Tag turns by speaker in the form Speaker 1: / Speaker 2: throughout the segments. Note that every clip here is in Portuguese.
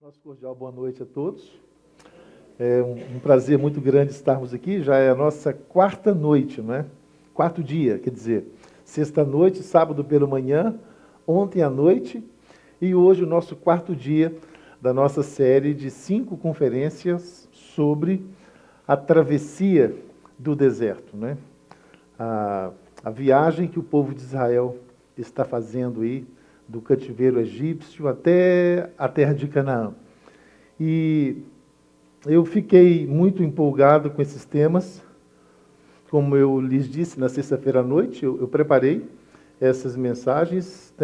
Speaker 1: Nosso cordial boa noite a todos. É um prazer muito grande estarmos aqui. Já é a nossa quarta noite, não é? Quarto dia, quer dizer, sexta-noite, sábado pela manhã, ontem à noite e hoje o nosso quarto dia da nossa série de 5 conferências sobre a travessia do deserto, né? A viagem que o povo de Israel está fazendo aí, do cativeiro egípcio até a terra de Canaã. E eu fiquei muito empolgado com esses temas. Como eu lhes disse na sexta-feira à noite, eu preparei essas mensagens,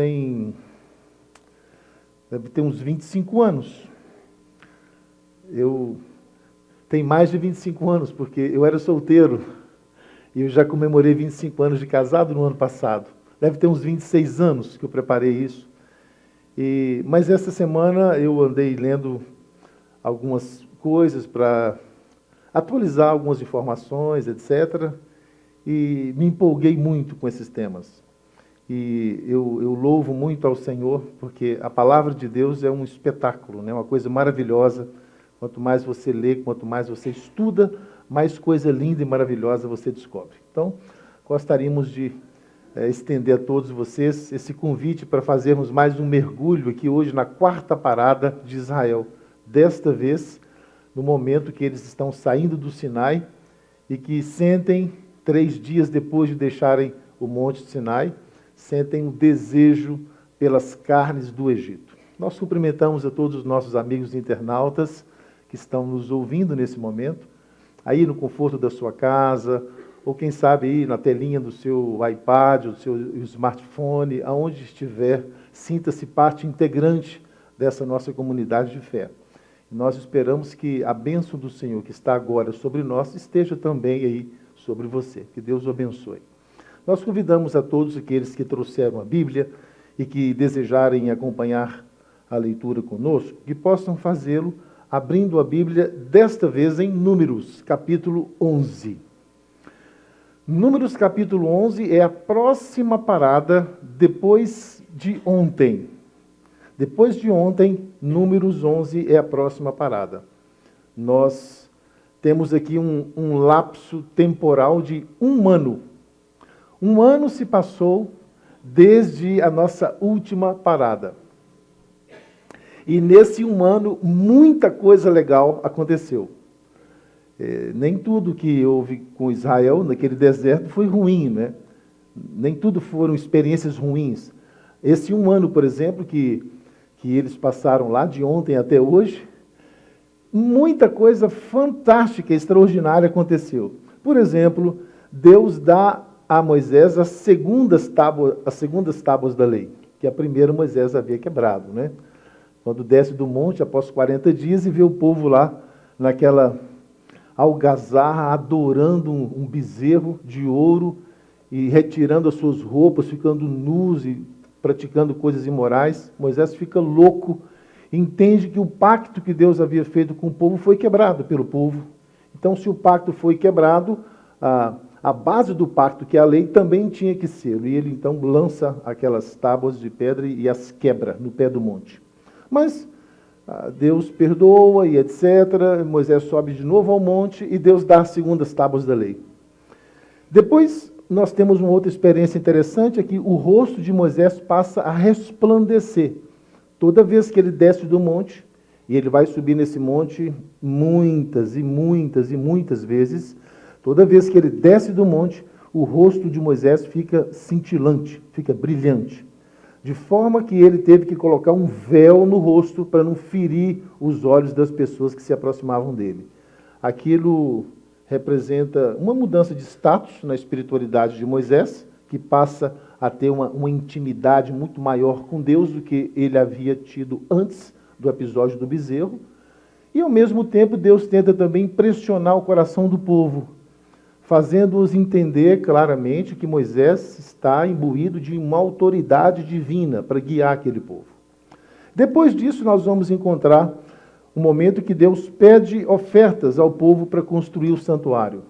Speaker 1: deve ter uns 25 anos. Tem mais de 25 anos, porque eu era solteiro e eu já comemorei 25 anos de casado no ano passado. Deve ter uns 26 anos que eu preparei isso. Mas essa semana eu andei lendo algumas coisas para atualizar algumas informações, etc. E me empolguei muito com esses temas. E eu louvo muito ao Senhor, porque a palavra de Deus é um espetáculo, né? Uma coisa maravilhosa. Quanto mais você lê, quanto mais você estuda, mais coisa linda e maravilhosa você descobre. Então, gostaríamos de estender a todos vocês esse convite para fazermos mais um mergulho aqui hoje na quarta parada de Israel. Desta vez, no momento que eles estão saindo do Sinai e que sentem, 3 dias depois de deixarem o Monte Sinai, sentem um desejo pelas carnes do Egito. Nós cumprimentamos a todos os nossos amigos internautas que estão nos ouvindo nesse momento, aí no conforto da sua casa, ou quem sabe aí na telinha do seu iPad, do seu smartphone, aonde estiver, sinta-se parte integrante dessa nossa comunidade de fé. Nós esperamos que a bênção do Senhor que está agora sobre nós esteja também aí sobre você. Que Deus o abençoe. Nós convidamos a todos aqueles que trouxeram a Bíblia e que desejarem acompanhar a leitura conosco, que possam fazê-lo abrindo a Bíblia, desta vez em Números, capítulo 11. Números capítulo 11 é a próxima parada depois de ontem. Depois de ontem, Números 11 é a próxima parada. Nós temos aqui um lapso temporal de 1 ano. 1 ano se passou desde a nossa última parada. E nesse 1 ano, muita coisa legal aconteceu. Nem tudo que houve com Israel naquele deserto foi ruim, né? Nem tudo foram experiências ruins. Esse 1 ano, por exemplo, que eles passaram lá de ontem até hoje, muita coisa fantástica, extraordinária aconteceu. Por exemplo, Deus dá a Moisés as segundas tábuas da lei, que a primeira Moisés havia quebrado, né? Quando desce do monte após 40 dias e vê o povo lá naquela algazarra, adorando um bezerro de ouro e retirando as suas roupas, ficando nus e praticando coisas imorais. Moisés fica louco, entende que o pacto que Deus havia feito com o povo foi quebrado pelo povo. Então, se o pacto foi quebrado, a base do pacto, que é a lei, também tinha que ser. E ele, então, lança aquelas tábuas de pedra e as quebra no pé do monte. Mas Deus perdoa e etc. Moisés sobe de novo ao monte e Deus dá as segundas tábuas da lei. Depois, nós temos uma outra experiência interessante, é que o rosto de Moisés passa a resplandecer. Toda vez que ele desce do monte, e ele vai subir nesse monte muitas e muitas e muitas vezes, toda vez que ele desce do monte, o rosto de Moisés fica cintilante, fica brilhante. De forma que ele teve que colocar um véu no rosto para não ferir os olhos das pessoas que se aproximavam dele. Aquilo representa uma mudança de status na espiritualidade de Moisés, que passa a ter uma intimidade muito maior com Deus do que ele havia tido antes do episódio do bezerro. E, ao mesmo tempo, Deus tenta também impressionar o coração do povo, fazendo-os entender claramente que Moisés está imbuído de uma autoridade divina para guiar aquele povo. Depois disso, nós vamos encontrar o momento que Deus pede ofertas ao povo para construir o santuário.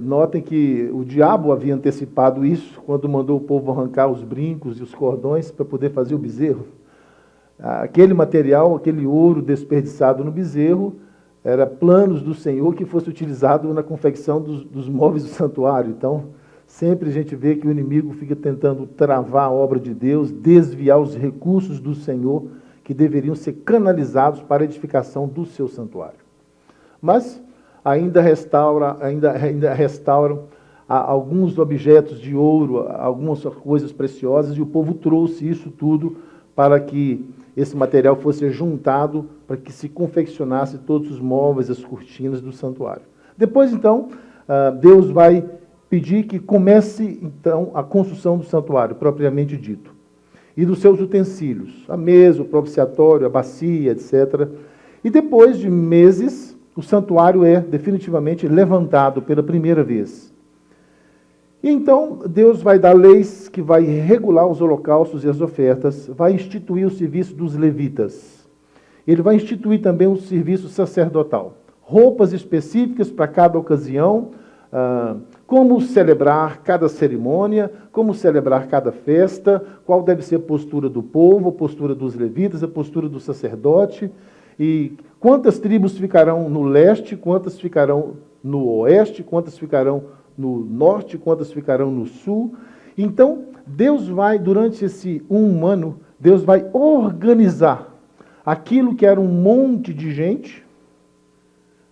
Speaker 1: Notem que o diabo havia antecipado isso quando mandou o povo arrancar os brincos e os cordões para poder fazer o bezerro. aquele material, aquele ouro desperdiçado no bezerro, era planos do Senhor que fosse utilizado na confecção dos móveis do santuário. Então, sempre a gente vê que o inimigo fica tentando travar a obra de Deus, desviar os recursos do Senhor que deveriam ser canalizados para a edificação do seu santuário. Mas ainda restauram alguns objetos de ouro, algumas coisas preciosas, e o povo trouxe isso tudo para que esse material fosse juntado, para que se confeccionasse todos os móveis, as cortinas do santuário. Depois, então, Deus vai pedir que comece, então, a construção do santuário, propriamente dito, e dos seus utensílios, a mesa, o propiciatório, a bacia, etc. E depois de meses, o santuário é definitivamente levantado pela primeira vez. E então Deus vai dar leis que vai regular os holocaustos e as ofertas, vai instituir o serviço dos levitas. Ele vai instituir também o serviço sacerdotal. Roupas específicas para cada ocasião, como celebrar cada cerimônia, como celebrar cada festa, qual deve ser a postura do povo, a postura dos levitas, a postura do sacerdote, e quantas tribos ficarão no leste, quantas ficarão no oeste, quantas ficarão no norte, quantas ficarão no sul. Então, Deus vai, durante esse ano, Deus vai organizar aquilo que era um monte de gente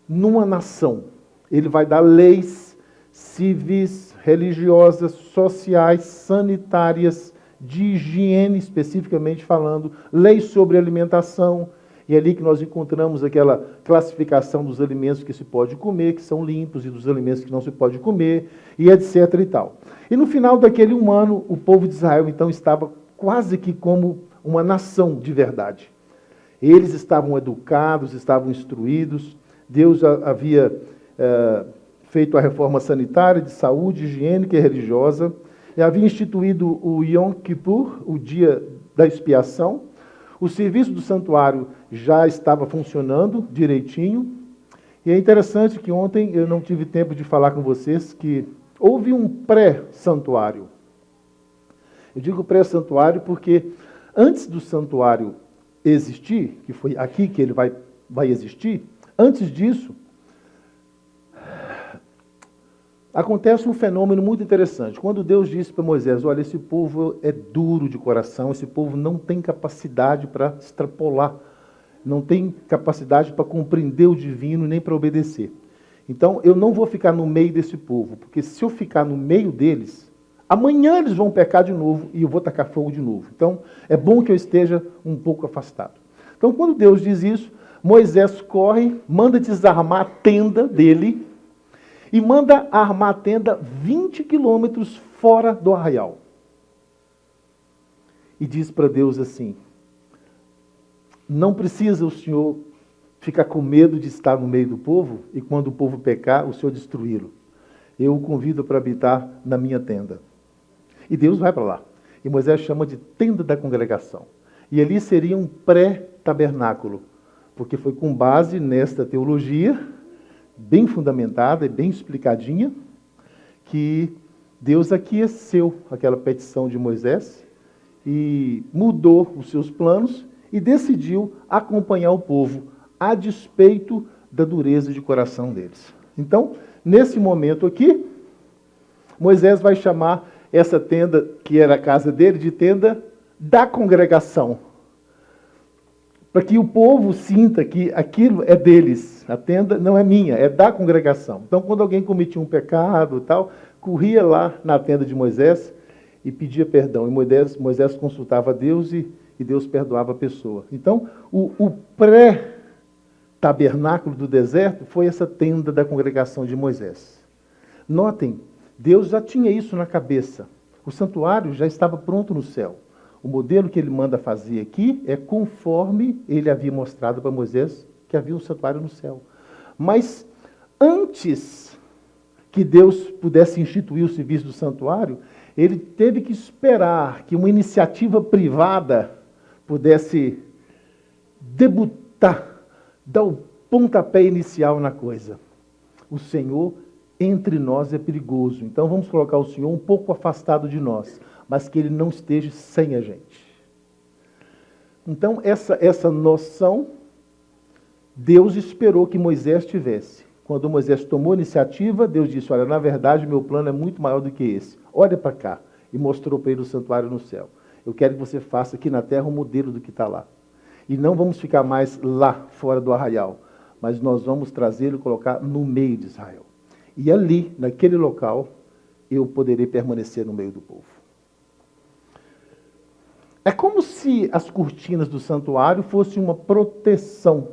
Speaker 1: numa nação. Ele vai dar leis civis, religiosas, sociais, sanitárias, de higiene, especificamente falando, leis sobre alimentação. E é ali que nós encontramos aquela classificação dos alimentos que se pode comer, que são limpos, e dos alimentos que não se pode comer, e etc. e tal. E no final daquele ano, o povo de Israel, então, estava quase que como uma nação de verdade. Eles estavam educados, estavam instruídos, Deus havia feito a reforma sanitária, de saúde, higiênica e religiosa, e havia instituído o Yom Kippur, o dia da expiação. O serviço do santuário já estava funcionando direitinho. E é interessante que ontem eu não tive tempo de falar com vocês que houve um pré-santuário. Eu digo pré-santuário porque antes do santuário existir, que foi aqui que ele vai existir, antes disso, acontece um fenômeno muito interessante. Quando Deus disse para Moisés, olha, esse povo é duro de coração, esse povo não tem capacidade para extrapolar, não tem capacidade para compreender o divino, nem para obedecer. Então, eu não vou ficar no meio desse povo, porque se eu ficar no meio deles, amanhã eles vão pecar de novo e eu vou tacar fogo de novo. Então, é bom que eu esteja um pouco afastado. Então, quando Deus diz isso, Moisés corre, manda desarmar a tenda dele, e manda armar a tenda 20 quilômetros fora do arraial. E diz para Deus assim, não precisa o Senhor ficar com medo de estar no meio do povo, e quando o povo pecar, o Senhor destruí-lo. Eu o convido para habitar na minha tenda. E Deus vai para lá. E Moisés chama de tenda da congregação. E ali seria um pré-tabernáculo, porque foi com base nesta teologia, bem fundamentada e bem explicadinha, que Deus aqueceu aquela petição de Moisés e mudou os seus planos e decidiu acompanhar o povo a despeito da dureza de coração deles. Então, nesse momento aqui, Moisés vai chamar essa tenda, que era a casa dele, de tenda da congregação, para que o povo sinta que aquilo é deles. A tenda não é minha, é da congregação. Então, quando alguém cometia um pecado e tal, corria lá na tenda de Moisés e pedia perdão. E Moisés consultava a Deus e Deus perdoava a pessoa. Então, o pré-tabernáculo do deserto foi essa tenda da congregação de Moisés. Notem, Deus já tinha isso na cabeça. O santuário já estava pronto no céu. O modelo que ele manda fazer aqui é conforme ele havia mostrado para Moisés que havia um santuário no céu. Mas antes que Deus pudesse instituir o serviço do santuário, ele teve que esperar que uma iniciativa privada pudesse debutar, dar o pontapé inicial na coisa. O Senhor entre nós é perigoso. Então vamos colocar o Senhor um pouco afastado de nós, mas que Ele não esteja sem a gente. Então, essa noção, Deus esperou que Moisés tivesse. Quando Moisés tomou a iniciativa, Deus disse, olha, na verdade, meu plano é muito maior do que esse. Olha para cá. E mostrou para ele o santuário no céu. Eu quero que você faça aqui na terra um modelo do que está lá. E não vamos ficar mais lá, fora do arraial, mas nós vamos trazê-lo e colocar no meio de Israel. E ali, naquele local, eu poderei permanecer no meio do povo. É como se as cortinas do santuário fossem uma proteção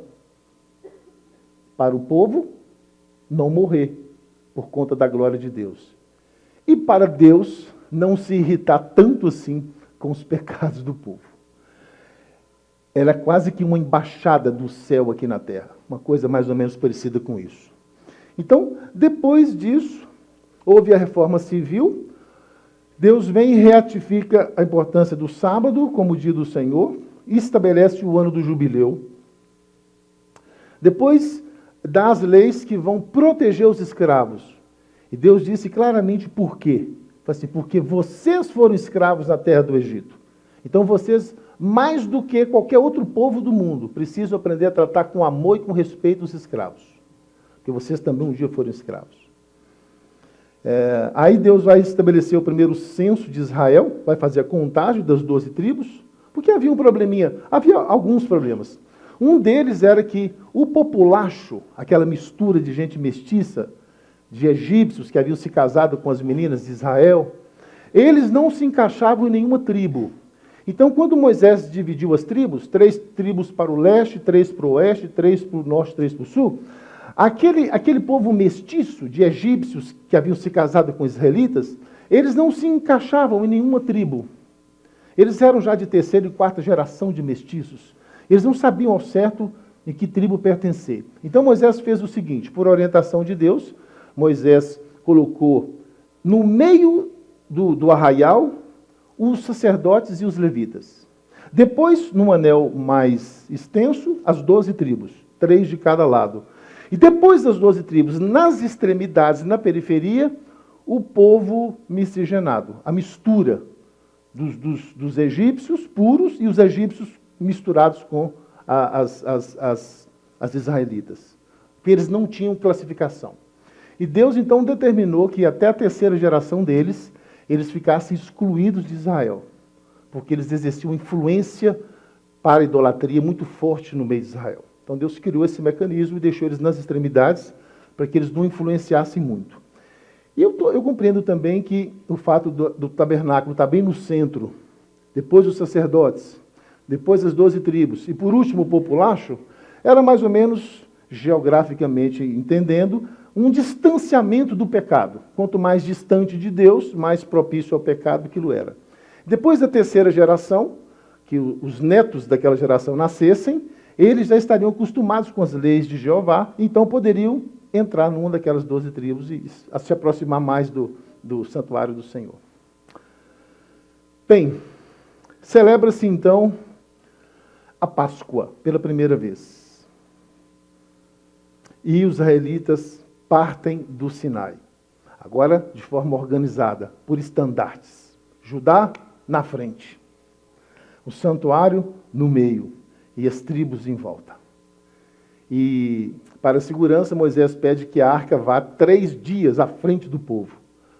Speaker 1: para o povo não morrer por conta da glória de Deus. E para Deus não se irritar tanto assim com os pecados do povo. Ela é quase que uma embaixada do céu aqui na terra. Uma coisa mais ou menos parecida com isso. Então, depois disso, houve a reforma civil. Deus vem e reatifica a importância do sábado como dia do Senhor e estabelece o ano do jubileu. Depois, dá as leis que vão proteger os escravos. E Deus disse claramente por quê. Assim, porque vocês foram escravos na terra do Egito. Então vocês, mais do que qualquer outro povo do mundo, precisam aprender a tratar com amor e com respeito os escravos. Porque vocês também um dia foram escravos. Aí Deus vai estabelecer o primeiro censo de Israel, vai fazer a contagem das 12 tribos, porque havia um probleminha, havia alguns problemas. Um deles era que o populacho, aquela mistura de gente mestiça, de egípcios que haviam se casado com as meninas de Israel, eles não se encaixavam em nenhuma tribo. Então, quando Moisés dividiu as tribos, 3 tribos para o leste, 3 para o oeste, 3 para o norte, 3 para o sul, aquele povo mestiço de egípcios que haviam se casado com israelitas, eles não se encaixavam em nenhuma tribo. Eles eram já de 3ª e 4ª geração de mestiços. Eles não sabiam ao certo em que tribo pertencer. Então Moisés fez o seguinte, por orientação de Deus, Moisés colocou no meio do arraial os sacerdotes e os levitas. Depois, num anel mais extenso, as 12 tribos, 3 de cada lado. E depois das 12 tribos, nas extremidades, na periferia, o povo miscigenado, a mistura dos egípcios puros e os egípcios misturados com as israelitas. Porque eles não tinham classificação. E Deus então determinou que até a 3ª geração deles, eles ficassem excluídos de Israel. Porque eles exerciam influência para a idolatria muito forte no meio de Israel. Então Deus criou esse mecanismo e deixou eles nas extremidades para que eles não influenciassem muito. E eu compreendo também que o fato do tabernáculo estar bem no centro, depois os sacerdotes, depois as 12 tribos e por último o populacho, era mais ou menos, geograficamente entendendo, um distanciamento do pecado. Quanto mais distante de Deus, mais propício ao pecado aquilo era. Depois da 3ª geração, que os netos daquela geração nascessem, eles já estariam acostumados com as leis de Jeová, então poderiam entrar numa daquelas 12 tribos e se aproximar mais do santuário do Senhor. Bem, celebra-se então a Páscoa pela primeira vez. E os israelitas partem do Sinai. Agora de forma organizada, por estandartes. Judá na frente. O santuário no meio. E as tribos em volta. E para a segurança, Moisés pede que a arca vá 3 dias à frente do povo.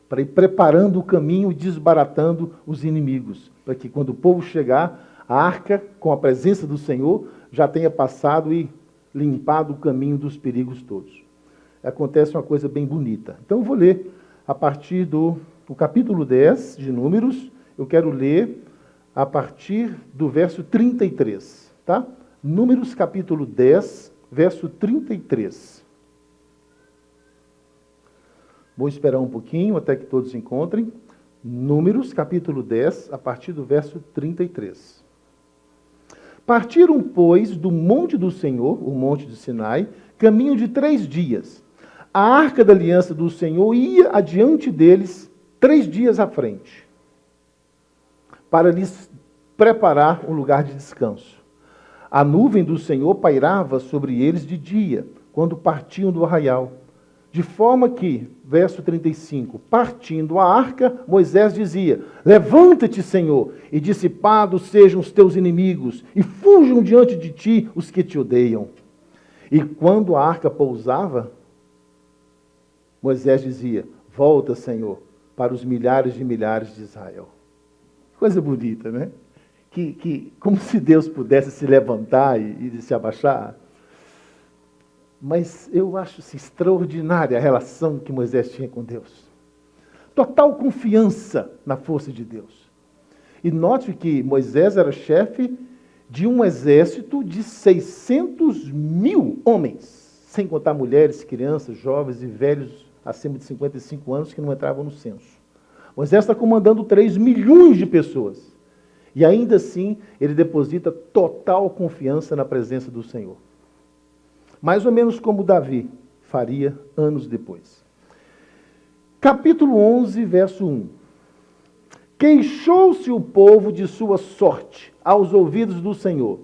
Speaker 1: Para ir preparando o caminho e desbaratando os inimigos. Para que quando o povo chegar, a arca, com a presença do Senhor, já tenha passado e limpado o caminho dos perigos todos. Acontece uma coisa bem bonita. Então eu vou ler a partir do capítulo 10 de Números, eu quero ler a partir do verso 33, tá? Números capítulo 10, verso 33. Vou esperar um pouquinho até que todos encontrem. Números capítulo 10, a partir do verso 33. Partiram, pois, do monte do Senhor, o monte de Sinai, caminho de 3 dias. A arca da aliança do Senhor ia adiante deles 3 dias à frente, para lhes preparar um lugar de descanso. A nuvem do Senhor pairava sobre eles de dia, quando partiam do arraial. De forma que, verso 35, partindo a arca, Moisés dizia: levanta-te, Senhor, e dissipados sejam os teus inimigos, e fujam diante de ti os que te odeiam. E quando a arca pousava, Moisés dizia: volta, Senhor, para os milhares de milhares de Israel. Coisa bonita, né? Como se Deus pudesse se levantar e se abaixar. Mas eu acho extraordinária a relação que Moisés tinha com Deus. Total confiança na força de Deus. E note que Moisés era chefe de um exército de 600.000 homens, sem contar mulheres, crianças, jovens e velhos acima de 55 anos que não entravam no censo. Moisés está comandando 3 milhões de pessoas. E ainda assim, ele deposita total confiança na presença do Senhor. Mais ou menos como Davi faria anos depois. Capítulo 11, verso 1. Queixou-se o povo de sua sorte aos ouvidos do Senhor.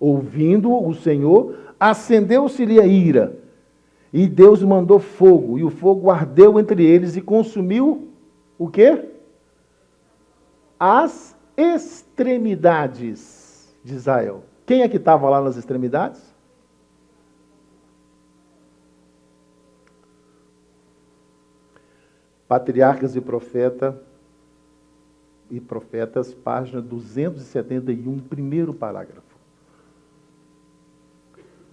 Speaker 1: Ouvindo o Senhor, acendeu-se-lhe a ira. E Deus mandou fogo, e o fogo ardeu entre eles e consumiu o quê? As extremidades de Israel. Quem é que estava lá nas extremidades? Patriarcas e Profetas, página 271, primeiro parágrafo.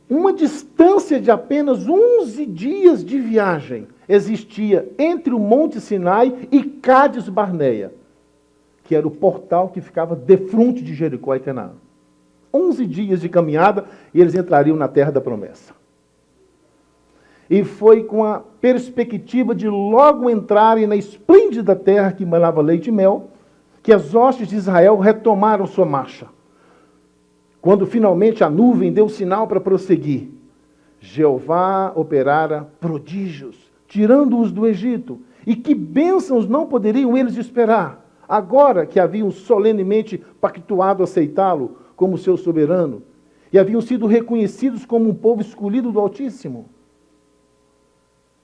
Speaker 1: Uma distância de apenas 11 dias de viagem existia entre o Monte Sinai e Cádiz Barneia, que era o portal que ficava defronte de Jericó e Canaã. 11 dias de caminhada e eles entrariam na terra da promessa. E foi com a perspectiva de logo entrarem na esplêndida terra que manava leite e mel, que as hostes de Israel retomaram sua marcha. Quando finalmente a nuvem deu sinal para prosseguir, Jeová operara prodígios, tirando-os do Egito. E que bênçãos não poderiam eles esperar, agora que haviam solenemente pactuado aceitá-lo como seu soberano, e haviam sido reconhecidos como um povo escolhido do Altíssimo.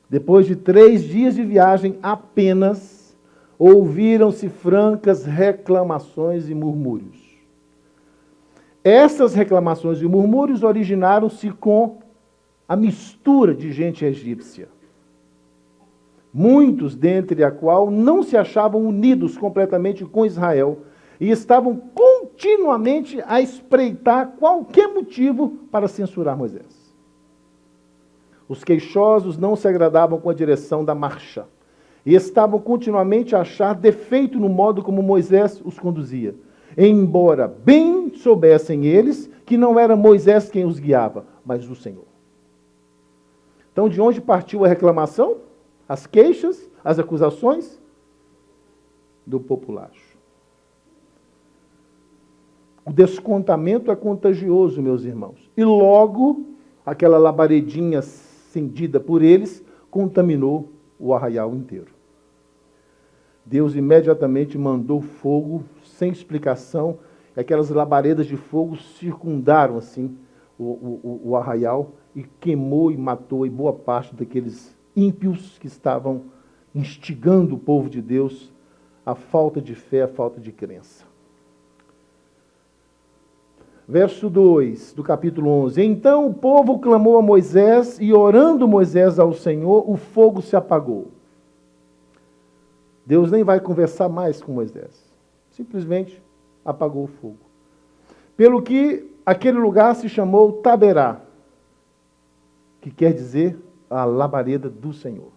Speaker 1: Depois de 3 dias de viagem apenas, ouviram-se francas reclamações e murmúrios. Essas reclamações e murmúrios originaram-se com a mistura de gente egípcia. Muitos dentre a qual não se achavam unidos completamente com Israel e estavam continuamente a espreitar qualquer motivo para censurar Moisés. Os queixosos não se agradavam com a direção da marcha e estavam continuamente a achar defeito no modo como Moisés os conduzia, embora bem soubessem eles que não era Moisés quem os guiava, mas o Senhor. Então, de onde partiu a reclamação? As queixas, as acusações? Do populacho. O descontamento é contagioso, meus irmãos. E logo, aquela labaredinha acendida por eles contaminou o arraial inteiro. Deus imediatamente mandou fogo, sem explicação, e aquelas labaredas de fogo circundaram assim o arraial e queimou e matou e boa parte daqueles ímpios que estavam instigando o povo de Deus à falta de fé, à falta de crença. Verso 2 do capítulo 11. Então o povo clamou a Moisés, e orando Moisés ao Senhor, o fogo se apagou. Deus nem vai conversar mais com Moisés. Simplesmente apagou o fogo. Pelo que aquele lugar se chamou Taberá, que quer dizer a labareda do Senhor.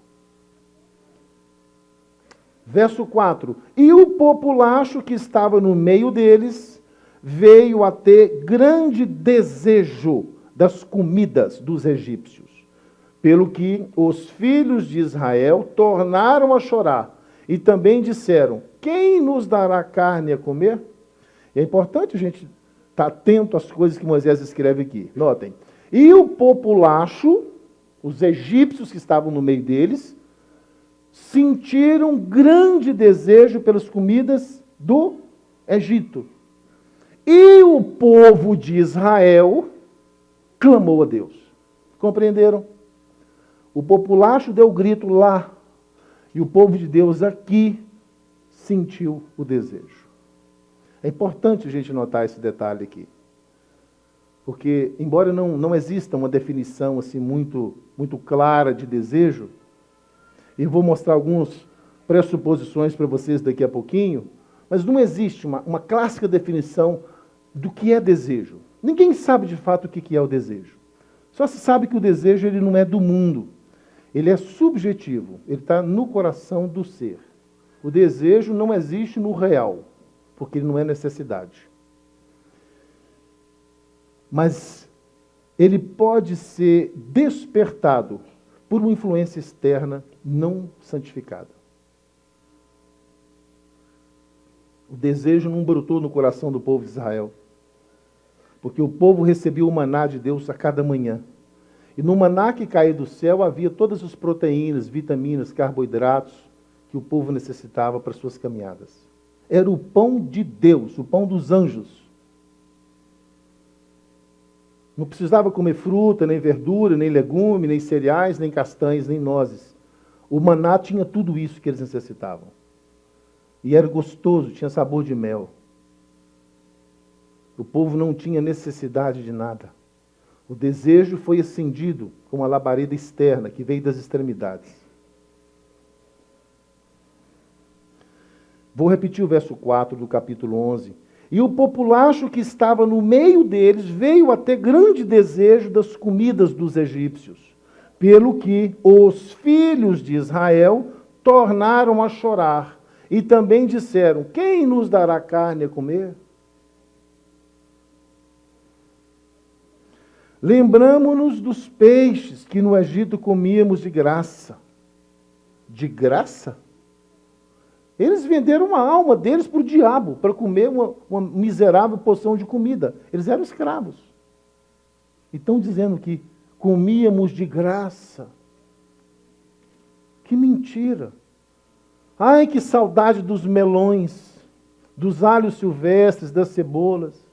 Speaker 1: Verso 4. E o populacho que estava no meio deles veio a ter grande desejo das comidas dos egípcios, pelo que os filhos de Israel tornaram a chorar e também disseram: quem nos dará carne a comer? É importante a gente estar atento às coisas que Moisés escreve aqui. Notem. E o populacho, os egípcios que estavam no meio deles, sentiram grande desejo pelas comidas do Egito. E o povo de Israel clamou a Deus. Compreenderam? O populacho deu grito lá, e o povo de Deus aqui sentiu o desejo. É importante a gente notar esse detalhe aqui. Porque, embora não exista uma definição assim muito clara de desejo, e eu vou mostrar algumas pressuposições para vocês daqui a pouquinho, mas não existe uma clássica definição do que é desejo. Ninguém sabe de fato o que é o desejo. Só se sabe que o desejo ele não é do mundo. Ele é subjetivo, ele está no coração do ser. O desejo não existe no real, porque ele não é necessidade. Mas ele pode ser despertado por uma influência externa não santificada. O desejo não brotou no coração do povo de Israel, porque o povo recebia o maná de Deus a cada manhã. E no maná que caía do céu havia todas as proteínas, vitaminas, carboidratos que o povo necessitava para suas caminhadas. Era o pão de Deus, o pão dos anjos. Não precisava comer fruta, nem verdura, nem legume, nem cereais, nem castanhas, nem nozes. O maná tinha tudo isso que eles necessitavam. E era gostoso, tinha sabor de mel. O povo não tinha necessidade de nada. O desejo foi acendido com uma labareda externa que veio das extremidades. Vou repetir o verso 4 do capítulo 11. E o populacho que estava no meio deles veio a ter grande desejo das comidas dos egípcios, pelo que os filhos de Israel tornaram a chorar e também disseram: quem nos dará carne a comer? Lembramo-nos dos peixes que no Egito comíamos de graça. De graça? Eles venderam a alma deles para o diabo, para comer uma miserável porção de comida. Eles eram escravos. E estão dizendo que comíamos de graça. Que mentira. Ai, que saudade dos melões, dos alhos silvestres, das cebolas.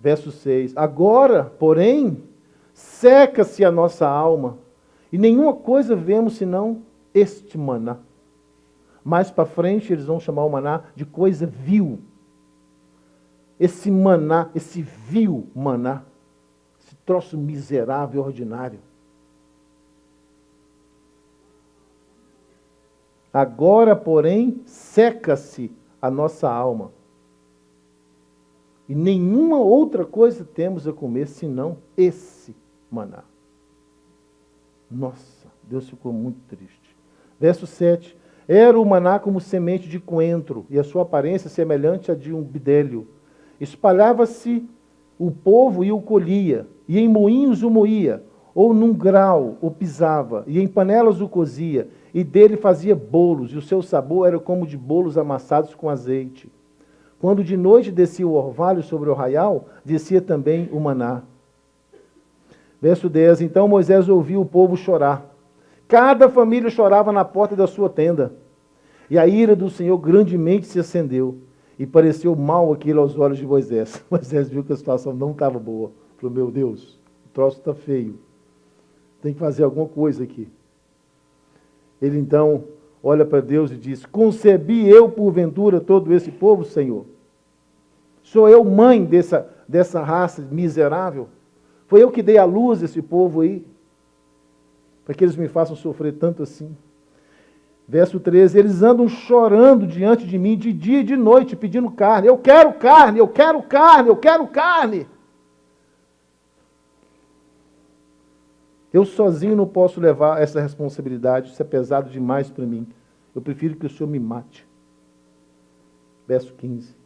Speaker 1: Verso 6. Agora, porém, seca-se a nossa alma, e nenhuma coisa vemos senão este maná. Mais para frente eles vão chamar o maná de coisa vil. Esse maná, esse vil maná, esse troço miserável e ordinário. Agora, porém, seca-se a nossa alma. E nenhuma outra coisa temos a comer senão esse maná. Nossa, Deus ficou muito triste. Verso 7. Era o maná como semente de coentro, e a sua aparência semelhante à de um bidélio. Espalhava-se o povo e o colhia, e em moinhos o moía, ou num grau o pisava, e em panelas o cozia, e dele fazia bolos, e o seu sabor era como de bolos amassados com azeite. Quando de noite descia o orvalho sobre o arraial, descia também o maná. Verso 10. Então Moisés ouviu o povo chorar. Cada família chorava na porta da sua tenda. E a ira do Senhor grandemente se acendeu. E pareceu mal aquilo aos olhos de Moisés. Moisés viu que a situação não estava boa. Falou: meu Deus, o troço está feio. Tem que fazer alguma coisa aqui. Ele então olha para Deus e diz: concebi eu porventura todo esse povo, Senhor? Sou eu mãe dessa raça miserável? Foi eu que dei à luz esse povo aí? Para que eles me façam sofrer tanto assim. Verso 13, eles andam chorando diante de mim de dia e de noite, pedindo carne. Eu quero carne, eu quero carne, eu quero carne. Eu sozinho não posso levar essa responsabilidade, isso é pesado demais para mim. Eu prefiro que o Senhor me mate. Verso 15.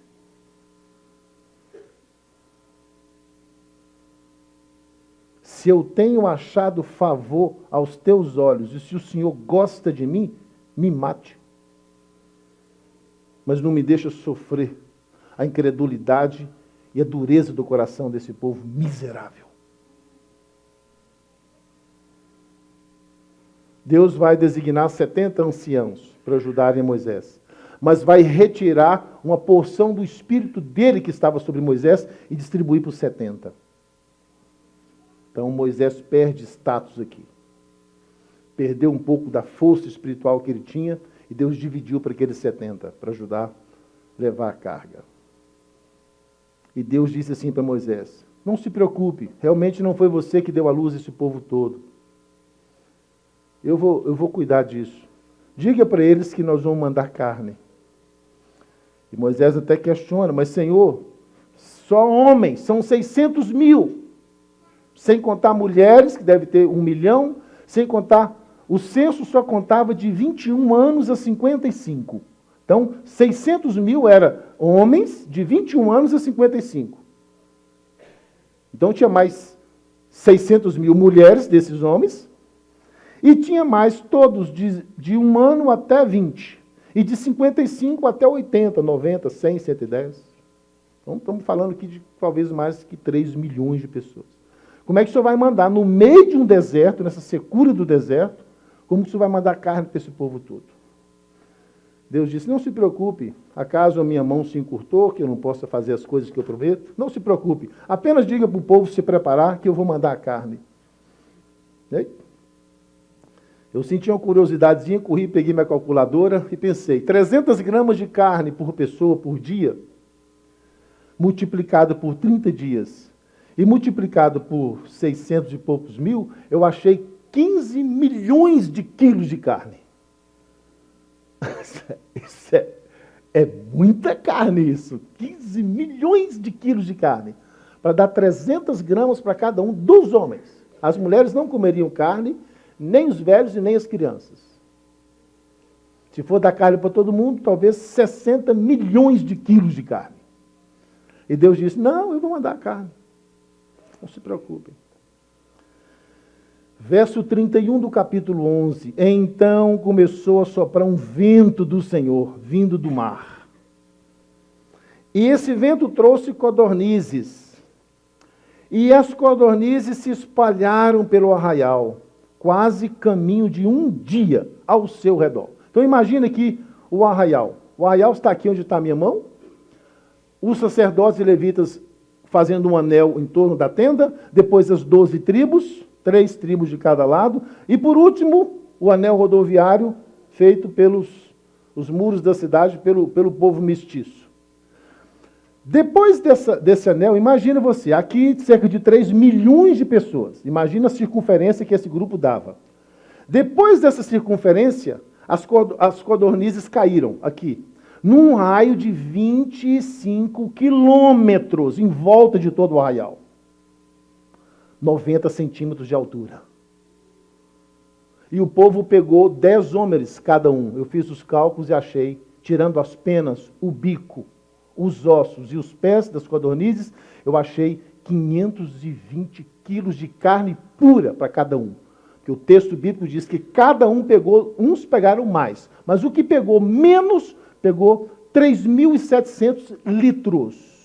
Speaker 1: Se eu tenho achado favor aos teus olhos, e se o Senhor gosta de mim, me mate. Mas não me deixa sofrer a incredulidade e a dureza do coração desse povo miserável. Deus vai designar 70 anciãos para ajudarem Moisés, mas vai retirar uma porção do espírito dele que estava sobre Moisés e distribuir para os 70. Então Moisés perde status aqui. Perdeu um pouco da força espiritual que ele tinha, e Deus dividiu para aqueles 70, para ajudar a levar a carga. E Deus disse assim para Moisés: não se preocupe, realmente não foi você que deu à luz esse povo todo. Eu vou cuidar disso. Diga para eles que nós vamos mandar carne. E Moisés até questiona: mas Senhor, só homens, são 600 mil. Sem contar mulheres, que deve ter 1 milhão, sem contar, o censo só contava de 21 anos a 55. Então, 600 mil eram homens de 21 anos a 55. Então, tinha mais 600 mil mulheres desses homens, e tinha mais todos de 1 ano até 20, e de 55 até 80, 90, 100, 110. Então, estamos falando aqui de talvez mais que 3 milhões de pessoas. Como é que o Senhor vai mandar, no meio de um deserto, nessa secura do deserto, como que o Senhor vai mandar carne para esse povo todo? Deus disse: não se preocupe, acaso a minha mão se encurtou, que eu não possa fazer as coisas que eu prometo? Não se preocupe, apenas diga para o povo se preparar, que eu vou mandar a carne. Eu senti uma curiosidadezinha, corri, peguei minha calculadora e pensei: 300 gramas de carne por pessoa por dia, multiplicado por 30 dias, e multiplicado por 600 e poucos mil, eu achei 15 milhões de quilos de carne. Isso é muita carne, isso. 15 milhões de quilos de carne. Para dar 300 gramas para cada um dos homens. As mulheres não comeriam carne, nem os velhos e nem as crianças. Se for dar carne para todo mundo, talvez 60 milhões de quilos de carne. E Deus disse: não, eu vou mandar a carne. Não se preocupem. Verso 31 do capítulo 11. Então começou a soprar um vento do Senhor, vindo do mar. E esse vento trouxe codornizes. E as codornizes se espalharam pelo arraial, quase caminho de um dia ao seu redor. Então imagina aqui o arraial. O arraial está aqui onde está a minha mão. Os sacerdotes e levitas fazendo um anel em torno da tenda. Depois as 12 tribos. 3 tribos de cada lado, e por último, o anel rodoviário feito pelos os muros da cidade, pelo povo mestiço. Depois desse anel, imagina você, aqui cerca de 3 milhões de pessoas, imagina a circunferência que esse grupo dava. Depois dessa circunferência, as codornizes caíram aqui, num raio de 25 quilômetros em volta de todo o arraial. 90 centímetros de altura. E o povo pegou 10 homens cada um. Eu fiz os cálculos e achei, tirando as penas, o bico, os ossos e os pés das codornizes, eu achei 520 quilos de carne pura para cada um. Porque o texto bíblico diz que cada um pegou, uns pegaram mais, mas o que pegou menos, pegou 3.700 litros.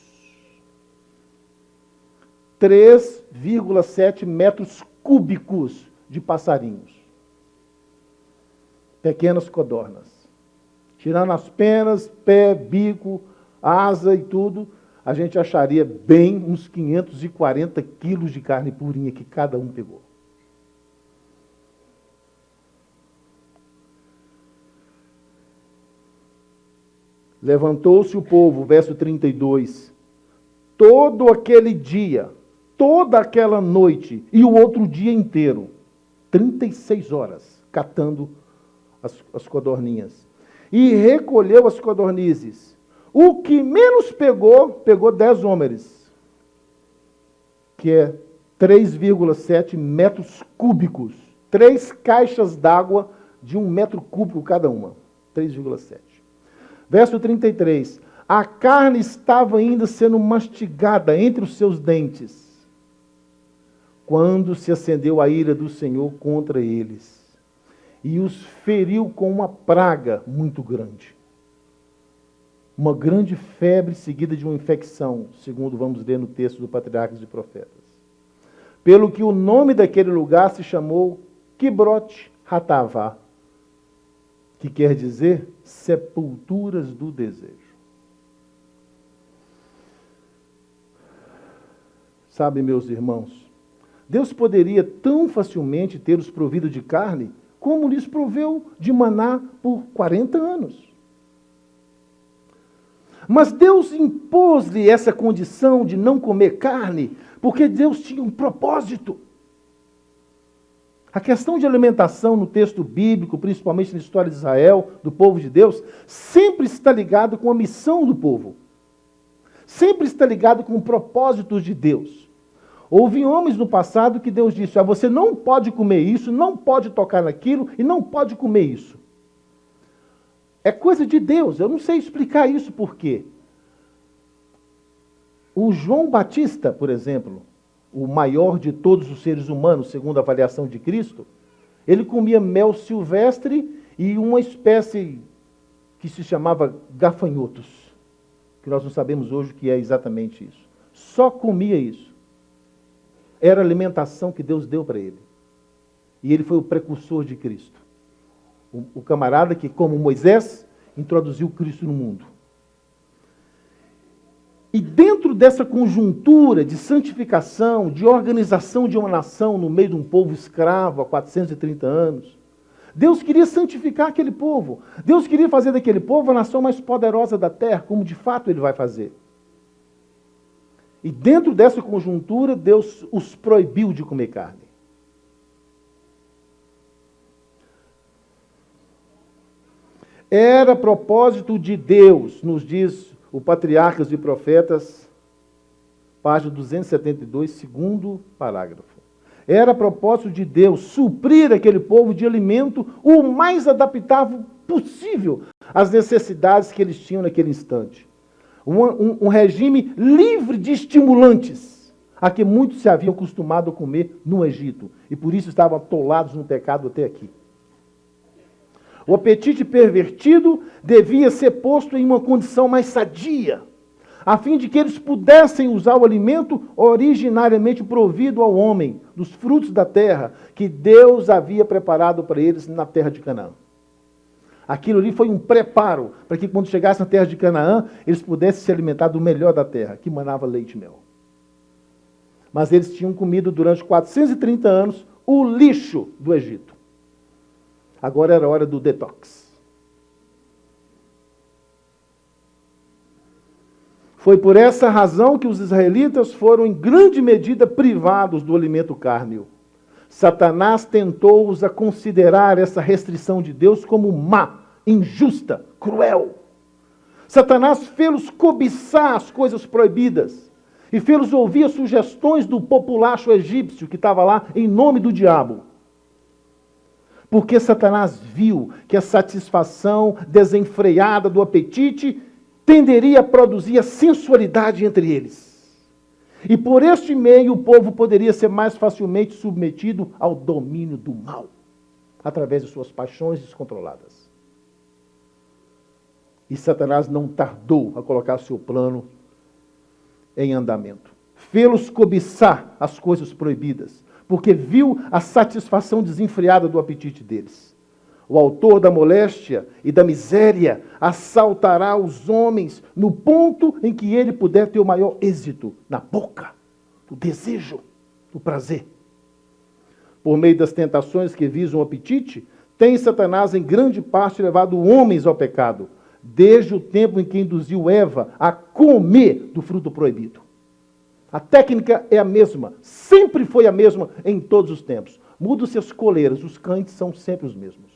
Speaker 1: 3,7 metros cúbicos de passarinhos. Pequenas codornas. Tirando as penas, pé, bico, asa e tudo, a gente acharia bem uns 540 quilos de carne purinha que cada um pegou. Levantou-se o povo, verso 32, todo aquele dia, toda aquela noite e o outro dia inteiro, 36 horas, catando as codorninhas. E recolheu as codornizes. O que menos pegou 10 homens, que é 3,7 metros cúbicos. 3 caixas d'água de 1 metro cúbico cada uma. 3,7. Verso 33. A carne estava ainda sendo mastigada entre os seus dentes, quando se acendeu a ira do Senhor contra eles, e os feriu com uma praga muito grande. Uma grande febre seguida de uma infecção, segundo vamos ler no texto do Patriarcas e Profetas. Pelo que o nome daquele lugar se chamou Kibroth Hatavá, que quer dizer sepulturas do desejo. Sabe, meus irmãos, Deus poderia tão facilmente ter os provido de carne, como lhes proveu de maná por 40 anos. Mas Deus impôs-lhe essa condição de não comer carne, porque Deus tinha um propósito. A questão de alimentação no texto bíblico, principalmente na história de Israel, do povo de Deus, sempre está ligado com a missão do povo. Sempre está ligado com o propósito de Deus. Houve homens no passado que Deus disse: você não pode comer isso, não pode tocar naquilo e não pode comer isso. É coisa de Deus, eu não sei explicar isso por quê. O João Batista, por exemplo, o maior de todos os seres humanos, segundo a avaliação de Cristo, ele comia mel silvestre e uma espécie que se chamava gafanhotos, que nós não sabemos hoje o que é exatamente isso. Só comia isso. Era a alimentação que Deus deu para ele. E ele foi o precursor de Cristo. O camarada que, como Moisés, introduziu Cristo no mundo. E dentro dessa conjuntura de santificação, de organização de uma nação no meio de um povo escravo há 430 anos, Deus queria santificar aquele povo. Deus queria fazer daquele povo a nação mais poderosa da terra, como de fato ele vai fazer. E dentro dessa conjuntura, Deus os proibiu de comer carne. Era propósito de Deus, nos diz o Patriarcas e Profetas, página 272, segundo parágrafo. Era propósito de Deus suprir aquele povo de alimento o mais adaptável possível às necessidades que eles tinham naquele instante. Um regime livre de estimulantes, a que muitos se haviam acostumado a comer no Egito, e por isso estavam atolados no pecado até aqui. O apetite pervertido devia ser posto em uma condição mais sadia, a fim de que eles pudessem usar o alimento originariamente provido ao homem, dos frutos da terra, que Deus havia preparado para eles na terra de Canaã. Aquilo ali foi um preparo para que quando chegassem na terra de Canaã, eles pudessem se alimentar do melhor da terra, que manava leite e mel. Mas eles tinham comido durante 430 anos o lixo do Egito. Agora era a hora do detox. Foi por essa razão que os israelitas foram em grande medida privados do alimento cárneo. Satanás tentou-os a considerar essa restrição de Deus como má, injusta, cruel. Satanás fez-los cobiçar as coisas proibidas e fez-los ouvir as sugestões do populacho egípcio que estava lá em nome do diabo. Porque Satanás viu que a satisfação desenfreada do apetite tenderia a produzir a sensualidade entre eles. E por este meio o povo poderia ser mais facilmente submetido ao domínio do mal, através de suas paixões descontroladas. E Satanás não tardou a colocar seu plano em andamento. Fê-los cobiçar as coisas proibidas, porque viu a satisfação desenfreada do apetite deles. O autor da moléstia e da miséria assaltará os homens no ponto em que ele puder ter o maior êxito, na boca, no desejo, no prazer. Por meio das tentações que visam o apetite, tem Satanás em grande parte levado homens ao pecado, desde o tempo em que induziu Eva a comer do fruto proibido. A técnica é a mesma, sempre foi a mesma em todos os tempos. Mudam-se as coleiras, os cães são sempre os mesmos.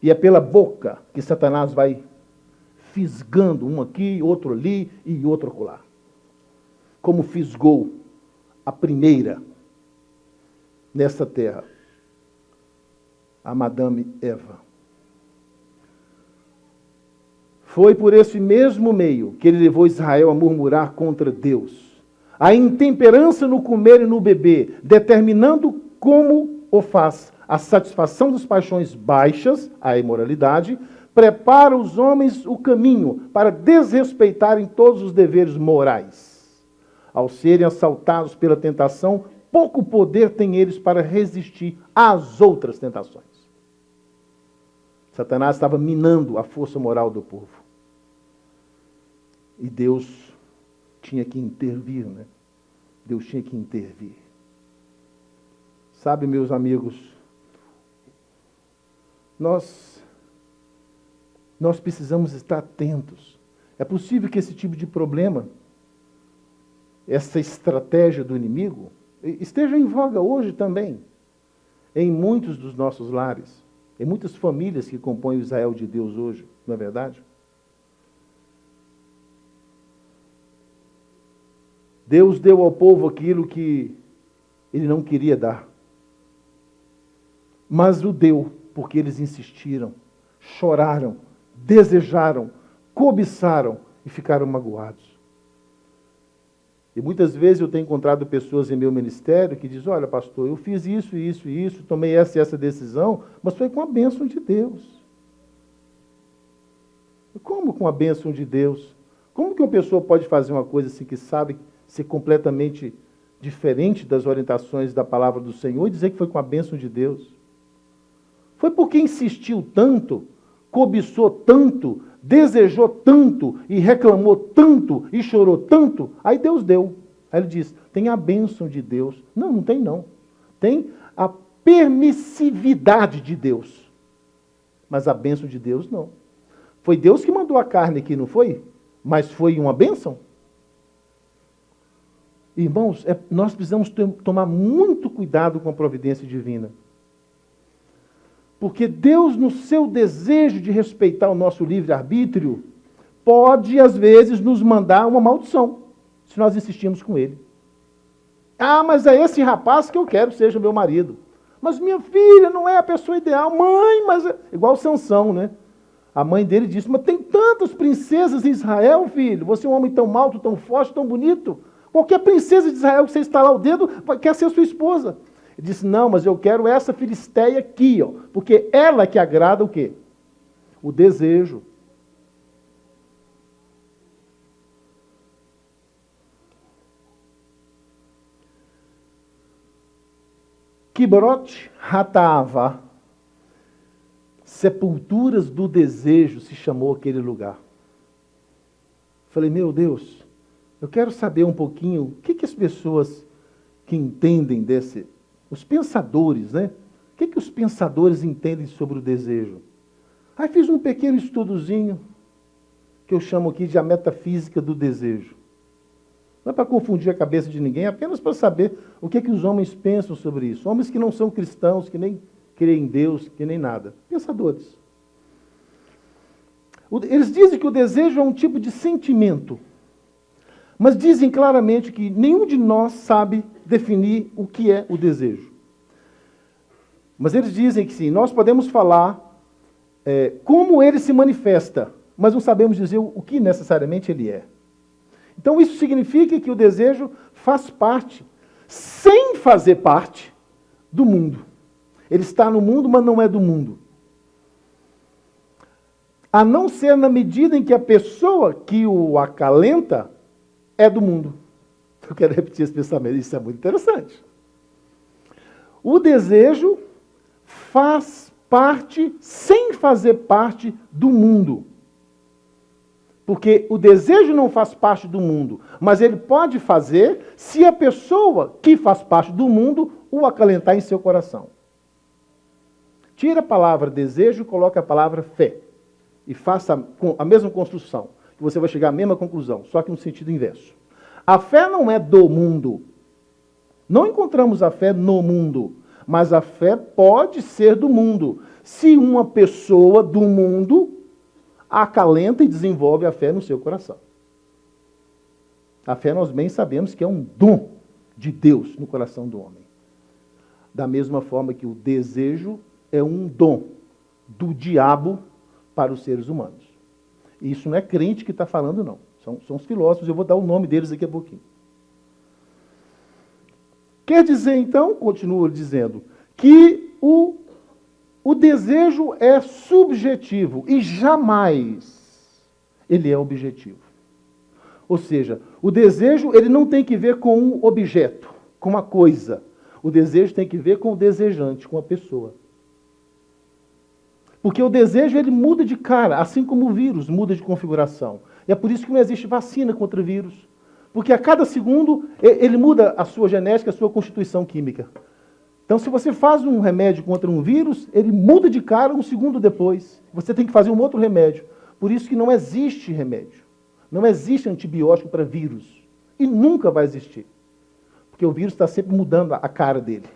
Speaker 1: E é pela boca que Satanás vai fisgando um aqui, outro ali e outro acolá. Como fisgou a primeira nesta terra, a Madame Eva. Foi por esse mesmo meio que ele levou Israel a murmurar contra Deus. A intemperança no comer e no beber, determinando como o faz a satisfação das paixões baixas, a imoralidade, prepara os homens o caminho para desrespeitarem todos os deveres morais. Ao serem assaltados pela tentação, pouco poder têm eles para resistir às outras tentações. Satanás estava minando a força moral do povo. E Deus tinha que intervir, né?
Speaker 2: Deus tinha que intervir. Sabe, meus amigos, nós precisamos estar atentos. É possível que esse tipo de problema, essa estratégia do inimigo, esteja em voga hoje também, em muitos dos nossos lares, em muitas famílias que compõem o Israel de Deus hoje, não é verdade? Deus deu ao povo aquilo que ele não queria dar. Mas o deu, porque eles insistiram, choraram, desejaram, cobiçaram e ficaram magoados. E muitas vezes eu tenho encontrado pessoas em meu ministério que dizem, olha, pastor, eu fiz isso, isso e isso, tomei essa e essa decisão, mas foi com a bênção de Deus. Como com a bênção de Deus? Como que uma pessoa pode fazer uma coisa assim que sabe ser completamente diferente das orientações da palavra do Senhor e dizer que foi com a bênção de Deus? Foi porque insistiu tanto, cobiçou tanto, desejou tanto e reclamou tanto e chorou tanto, aí Deus deu. Aí ele diz, tem a bênção de Deus. Não, não tem não. Tem a permissividade de Deus. Mas a bênção de Deus não. Foi Deus que mandou a carne aqui, não foi? Mas foi uma bênção? Irmãos, nós precisamos tomar muito cuidado com a providência divina. Porque Deus, no seu desejo de respeitar o nosso livre-arbítrio, pode, às vezes, nos mandar uma maldição, se nós insistirmos com ele. Ah, mas é esse rapaz que eu quero seja meu marido. Mas minha filha não é a pessoa ideal. Mãe, mas... Igual Sansão, né? A mãe dele disse, mas tem tantas princesas em Israel, filho. Você é um homem tão alto, tão forte, tão bonito. Qualquer princesa de Israel que você estalar o dedo, quer ser sua esposa. Ele disse, não, mas eu quero essa filisteia aqui, ó, porque ela que agrada o quê? O desejo. Kibrot Hataava, sepulturas do desejo, se chamou aquele lugar. Falei, meu Deus, eu quero saber um pouquinho o que as pessoas que entendem os pensadores, né? O que os pensadores entendem sobre o desejo? Aí fiz um pequeno estudozinho, que eu chamo aqui de a metafísica do desejo. Não é para confundir a cabeça de ninguém, é apenas para saber o que os homens pensam sobre isso. Homens que não são cristãos, que nem creem em Deus, que nem nada. Pensadores. Eles dizem que o desejo é um tipo de sentimento, mas dizem claramente que nenhum de nós sabe definir o que é o desejo. Mas eles dizem que sim, nós podemos falar como ele se manifesta, mas não sabemos dizer o que necessariamente ele é. Então isso significa que o desejo faz parte, sem fazer parte, do mundo. Ele está no mundo, mas não é do mundo. A não ser na medida em que a pessoa que o acalenta é do mundo. Eu quero repetir esse pensamento, isso é muito interessante. O desejo faz parte, sem fazer parte do mundo. Porque o desejo não faz parte do mundo, mas ele pode fazer se a pessoa que faz parte do mundo o acalentar em seu coração. Tira a palavra desejo e coloca a palavra fé. E faça a mesma construção, que você vai chegar à mesma conclusão, só que no sentido inverso. A fé não é do mundo. Não encontramos a fé no mundo, mas a fé pode ser do mundo. Se uma pessoa do mundo acalenta e desenvolve a fé no seu coração. A fé nós bem sabemos que é um dom de Deus no coração do homem. Da mesma forma que o desejo é um dom do diabo para os seres humanos. E isso não é crente que está falando, não. São os filósofos, eu vou dar o nome deles daqui a pouquinho. Quer dizer, então, continuo dizendo, que o desejo é subjetivo e jamais ele é objetivo. Ou seja, o desejo ele não tem que ver com um objeto, com uma coisa. O desejo tem que ver com o desejante, com a pessoa. Porque o desejo ele muda de cara, assim como o vírus muda de configuração. E é por isso que não existe vacina contra vírus. Porque a cada segundo ele muda a sua genética, a sua constituição química. Então, se você faz um remédio contra um vírus, ele muda de cara um segundo depois. Você tem que fazer um outro remédio. Por isso que não existe remédio. Não existe antibiótico para vírus. E nunca vai existir. Porque o vírus está sempre mudando a cara dele.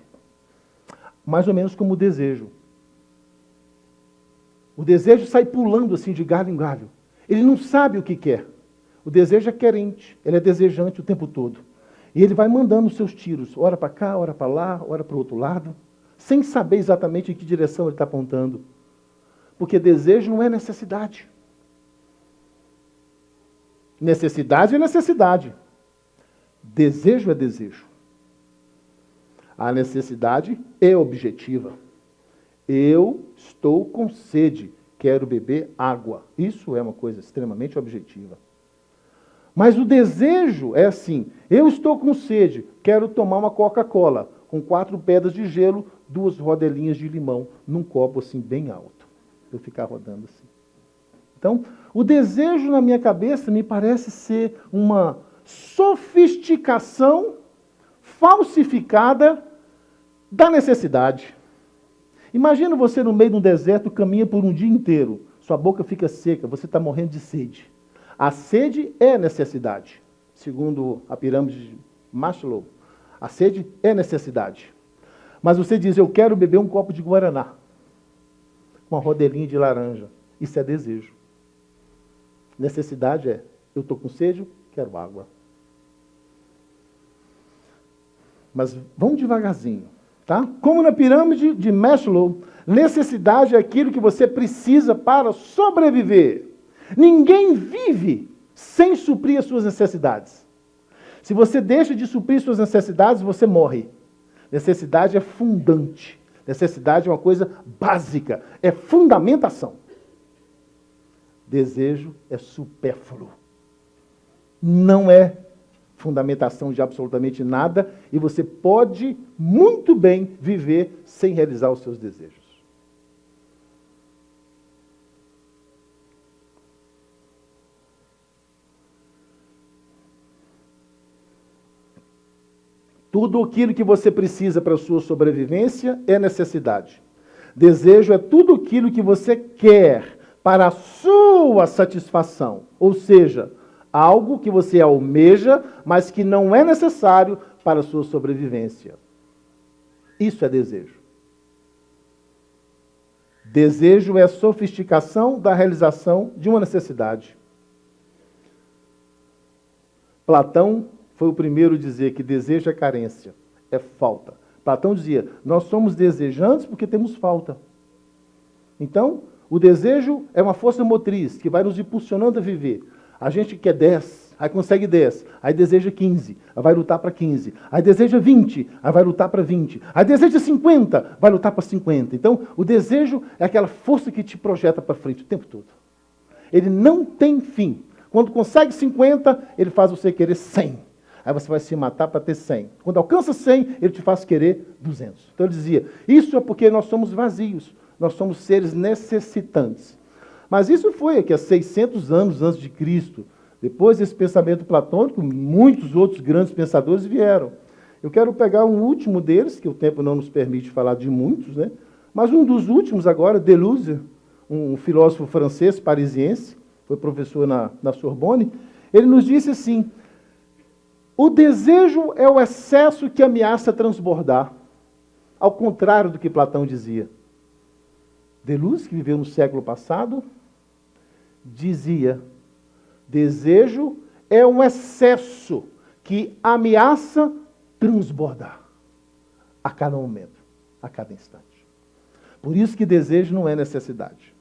Speaker 2: Mais ou menos como o desejo. O desejo sai pulando assim de galho em galho. Ele não sabe o que quer. O desejo é querente, ele é desejante o tempo todo. E ele vai mandando os seus tiros, ora para cá, ora para lá, ora para o outro lado, sem saber exatamente em que direção ele está apontando. Porque desejo não é necessidade. Necessidade é necessidade. Desejo é desejo. A necessidade é objetiva. Eu estou com sede, quero beber água. Isso é uma coisa extremamente objetiva. Mas o desejo é assim, eu estou com sede, quero tomar uma Coca-Cola, com 4 pedras de gelo, 2 rodelinhas de limão, num copo assim bem alto. Eu ficar rodando assim. Então, o desejo na minha cabeça me parece ser uma sofisticação falsificada da necessidade. Imagina você no meio de um deserto, caminha por um dia inteiro, sua boca fica seca, você está morrendo de sede. A sede é necessidade, segundo a pirâmide de Maslow. A sede é necessidade. Mas você diz, eu quero beber um copo de guaraná, uma rodelinha de laranja. Isso é desejo. Necessidade é, eu estou com sede, quero água. Mas vamos devagarzinho, tá? Como na pirâmide de Maslow, necessidade é aquilo que você precisa para sobreviver. Ninguém vive sem suprir as suas necessidades. Se você deixa de suprir suas necessidades, você morre. Necessidade é fundante. Necessidade é uma coisa básica. É fundamentação. Desejo é supérfluo. Não é fundamentação de absolutamente nada e você pode muito bem viver sem realizar os seus desejos. Tudo aquilo que você precisa para a sua sobrevivência é necessidade. Desejo é tudo aquilo que você quer para a sua satisfação. Ou seja, algo que você almeja, mas que não é necessário para a sua sobrevivência. Isso é desejo. Desejo é a sofisticação da realização de uma necessidade. Platão foi o primeiro a dizer que desejo é carência, é falta. Platão dizia, nós somos desejantes porque temos falta. Então, o desejo é uma força motriz que vai nos impulsionando a viver. A gente quer 10, aí consegue 10, aí deseja 15, aí vai lutar para 15, aí deseja 20, aí vai lutar para 20, aí deseja 50, vai lutar para 50. Então, o desejo é aquela força que te projeta para frente o tempo todo. Ele não tem fim. Quando consegue 50, ele faz você querer 100. Aí você vai se matar para ter 100. Quando alcança 100, ele te faz querer 200. Então ele dizia, isso é porque nós somos vazios, nós somos seres necessitantes. Mas isso foi aqui há 600 anos antes de Cristo. Depois desse pensamento platônico, muitos outros grandes pensadores vieram. Eu quero pegar um último deles, que o tempo não nos permite falar de muitos, né? Mas um dos últimos agora, Deleuze, um filósofo francês, parisiense, foi professor na Sorbonne, ele nos disse assim, o desejo é o excesso que ameaça transbordar, ao contrário do que Platão dizia. Deleuze, que viveu no século passado, dizia, desejo é um excesso que ameaça transbordar a cada momento, a cada instante. Por isso que desejo não é necessidade.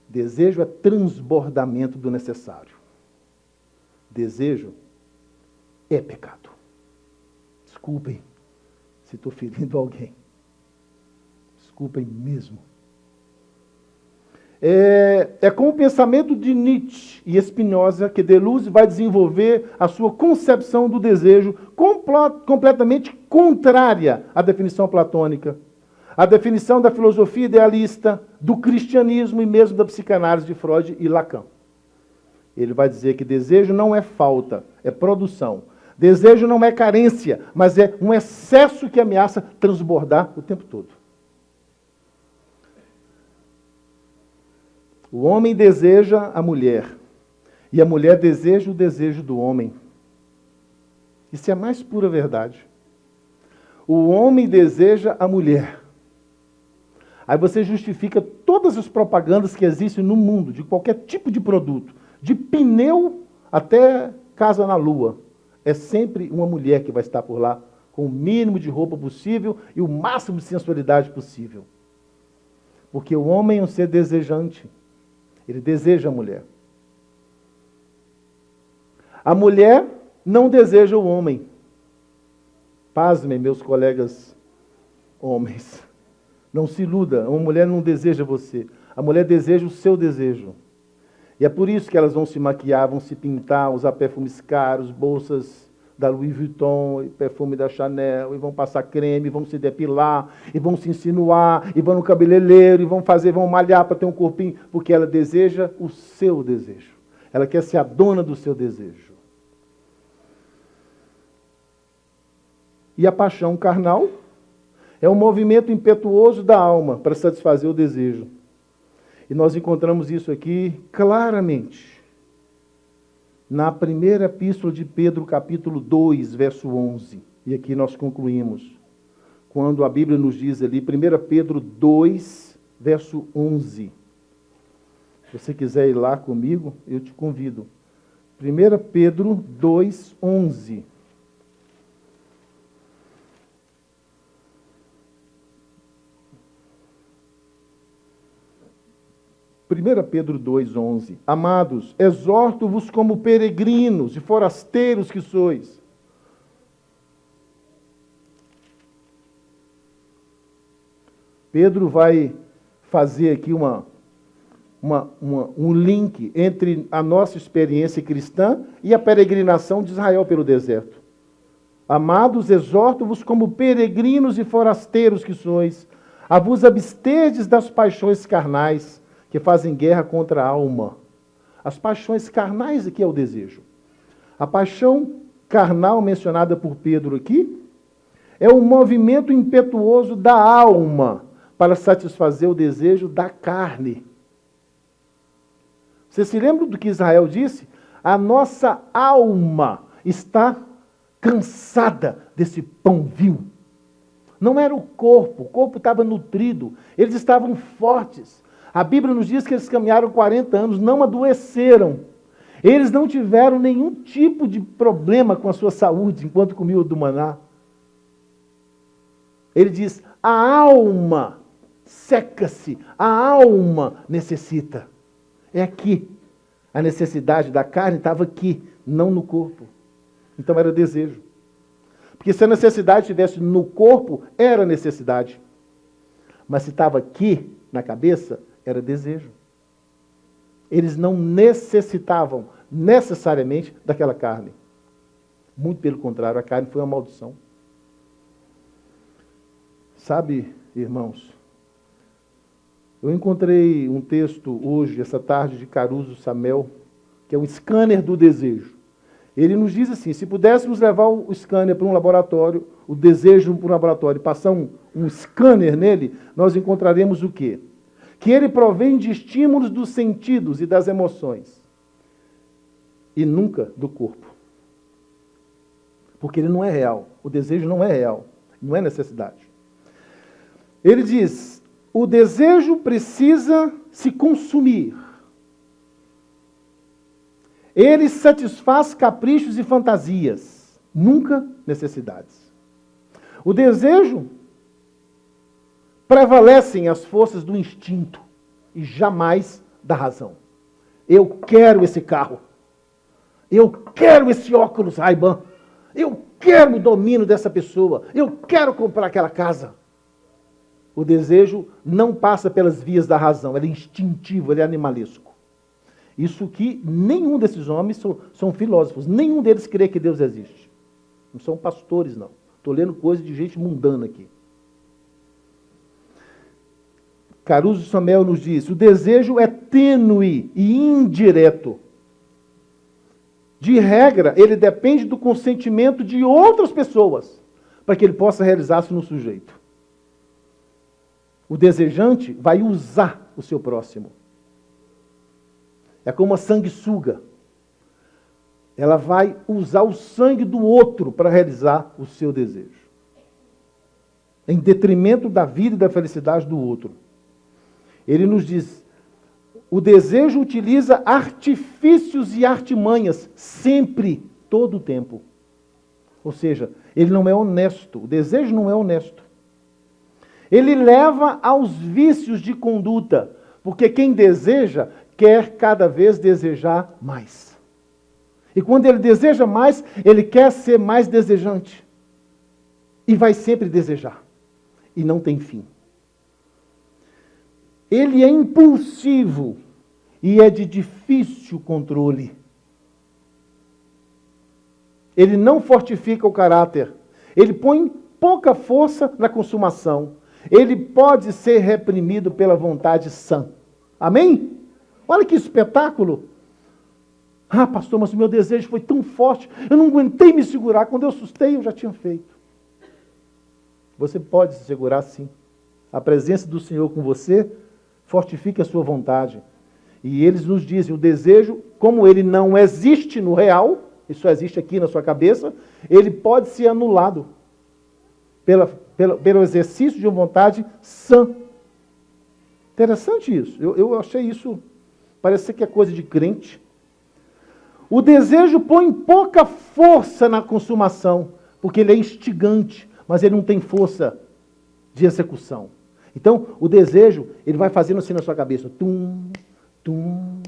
Speaker 2: Desejo é transbordamento do necessário. Desejo é pecado. Desculpem se estou ferindo alguém. Desculpem mesmo. É com o pensamento de Nietzsche e Spinoza que Deleuze vai desenvolver a sua concepção do desejo completamente contrária à definição platônica, à definição da filosofia idealista, do cristianismo e mesmo da psicanálise de Freud e Lacan. ele vai dizer que desejo não é falta, é produção. Desejo não é carência, mas é um excesso que ameaça transbordar o tempo todo. O homem deseja a mulher, e a mulher deseja o desejo do homem. Isso é a mais pura verdade. O homem deseja a mulher. Aí você justifica todas as propagandas que existem no mundo, de qualquer tipo de produto, de pneu até casa na lua. É sempre uma mulher que vai estar por lá, com o mínimo de roupa possível e o máximo de sensualidade possível. Porque o homem é um ser desejante. Ele deseja a mulher. A mulher não deseja o homem. Pasmem, meus colegas homens. Não se iluda, uma mulher não deseja você. A mulher deseja o seu desejo. E é por isso que elas vão se maquiar, vão se pintar, usar perfumes caros, bolsas da Louis Vuitton, perfume da Chanel, e vão passar creme, vão se depilar, e vão se insinuar, e vão no cabeleireiro, e vão malhar para ter um corpinho, porque ela deseja o seu desejo. Ela quer ser a dona do seu desejo. E a paixão carnal é um movimento impetuoso da alma para satisfazer o desejo. E nós encontramos isso aqui claramente na primeira epístola de Pedro, capítulo 2, verso 11. E aqui nós concluímos, quando a Bíblia nos diz ali, 1 Pedro 2, verso 11. Se você quiser ir lá comigo, eu te convido. 1 Pedro 2, 11. 1 Pedro 2,11. Amados, exorto-vos como peregrinos e forasteiros que sois. Pedro vai fazer aqui um link entre a nossa experiência cristã e a peregrinação de Israel pelo deserto. Amados, exorto-vos como peregrinos e forasteiros que sois, a vos absterdes das paixões carnais, que fazem guerra contra a alma. As paixões carnais aqui é o desejo. A paixão carnal mencionada por Pedro aqui é um movimento impetuoso da alma para satisfazer o desejo da carne. Você se lembra do que Israel disse? A nossa alma está cansada desse pão vil. Não era o corpo estava nutrido, eles estavam fortes. A Bíblia nos diz que eles caminharam 40 anos, não adoeceram. Eles não tiveram nenhum tipo de problema com a sua saúde enquanto comiam do maná. Ele diz, a alma seca-se, a alma necessita. É aqui. A necessidade da carne estava aqui, não no corpo. Então era desejo. Porque se a necessidade estivesse no corpo, era necessidade. Mas se estava aqui, na cabeça, era desejo. Eles não necessitavam necessariamente daquela carne. Muito pelo contrário, a carne foi uma maldição. Sabe, irmãos, eu encontrei um texto hoje, essa tarde, de Caruso Samel, que é um scanner do desejo. Ele nos diz assim, se pudéssemos levar o scanner para um laboratório, o desejo para um laboratório, e passar um scanner nele, nós encontraremos o quê? Que ele provém de estímulos dos sentidos e das emoções, e nunca do corpo. Porque ele não é real. O desejo não é real. Não é necessidade. Ele diz, o desejo precisa se consumir. Ele satisfaz caprichos e fantasias, nunca necessidades. O desejo prevalecem as forças do instinto e jamais da razão. Eu quero esse carro. Eu quero esse óculos Ray-Ban. Eu quero o domínio dessa pessoa. Eu quero comprar aquela casa. O desejo não passa pelas vias da razão. Ele é instintivo, ele é animalesco. Isso que nenhum desses homens são filósofos. Nenhum deles crê que Deus existe. Não são pastores, não. Estou lendo coisa de gente mundana aqui. Caruso Samel nos diz, o desejo é tênue e indireto. De regra, ele depende do consentimento de outras pessoas para que ele possa realizar-se no sujeito. O desejante vai usar o seu próximo. É como a sanguessuga. Ela vai usar o sangue do outro para realizar o seu desejo, em detrimento da vida e da felicidade do outro. Ele nos diz, o desejo utiliza artifícios e artimanhas, sempre, todo o tempo. Ou seja, ele não é honesto, o desejo não é honesto. Ele leva aos vícios de conduta, porque quem deseja quer cada vez desejar mais. E quando ele deseja mais, ele quer ser mais desejante. E vai sempre desejar. E não tem fim. Ele é impulsivo e é de difícil controle. Ele não fortifica o caráter. Ele põe pouca força na consumação. Ele pode ser reprimido pela vontade sã. Amém? Olha que espetáculo. Ah, pastor, mas o meu desejo foi tão forte, eu não aguentei me segurar. Quando eu assustei, eu já tinha feito. Você pode se segurar sim. A presença do Senhor com você fortifica a sua vontade. E eles nos dizem, o desejo, como ele não existe no real, ele só existe aqui na sua cabeça, ele pode ser anulado pelo exercício de uma vontade sã. Interessante isso. Eu achei isso, parece que é coisa de crente. O desejo põe pouca força na consumação, porque ele é instigante, mas ele não tem força de execução. Então, o desejo, ele vai fazendo assim na sua cabeça. Tum, tum,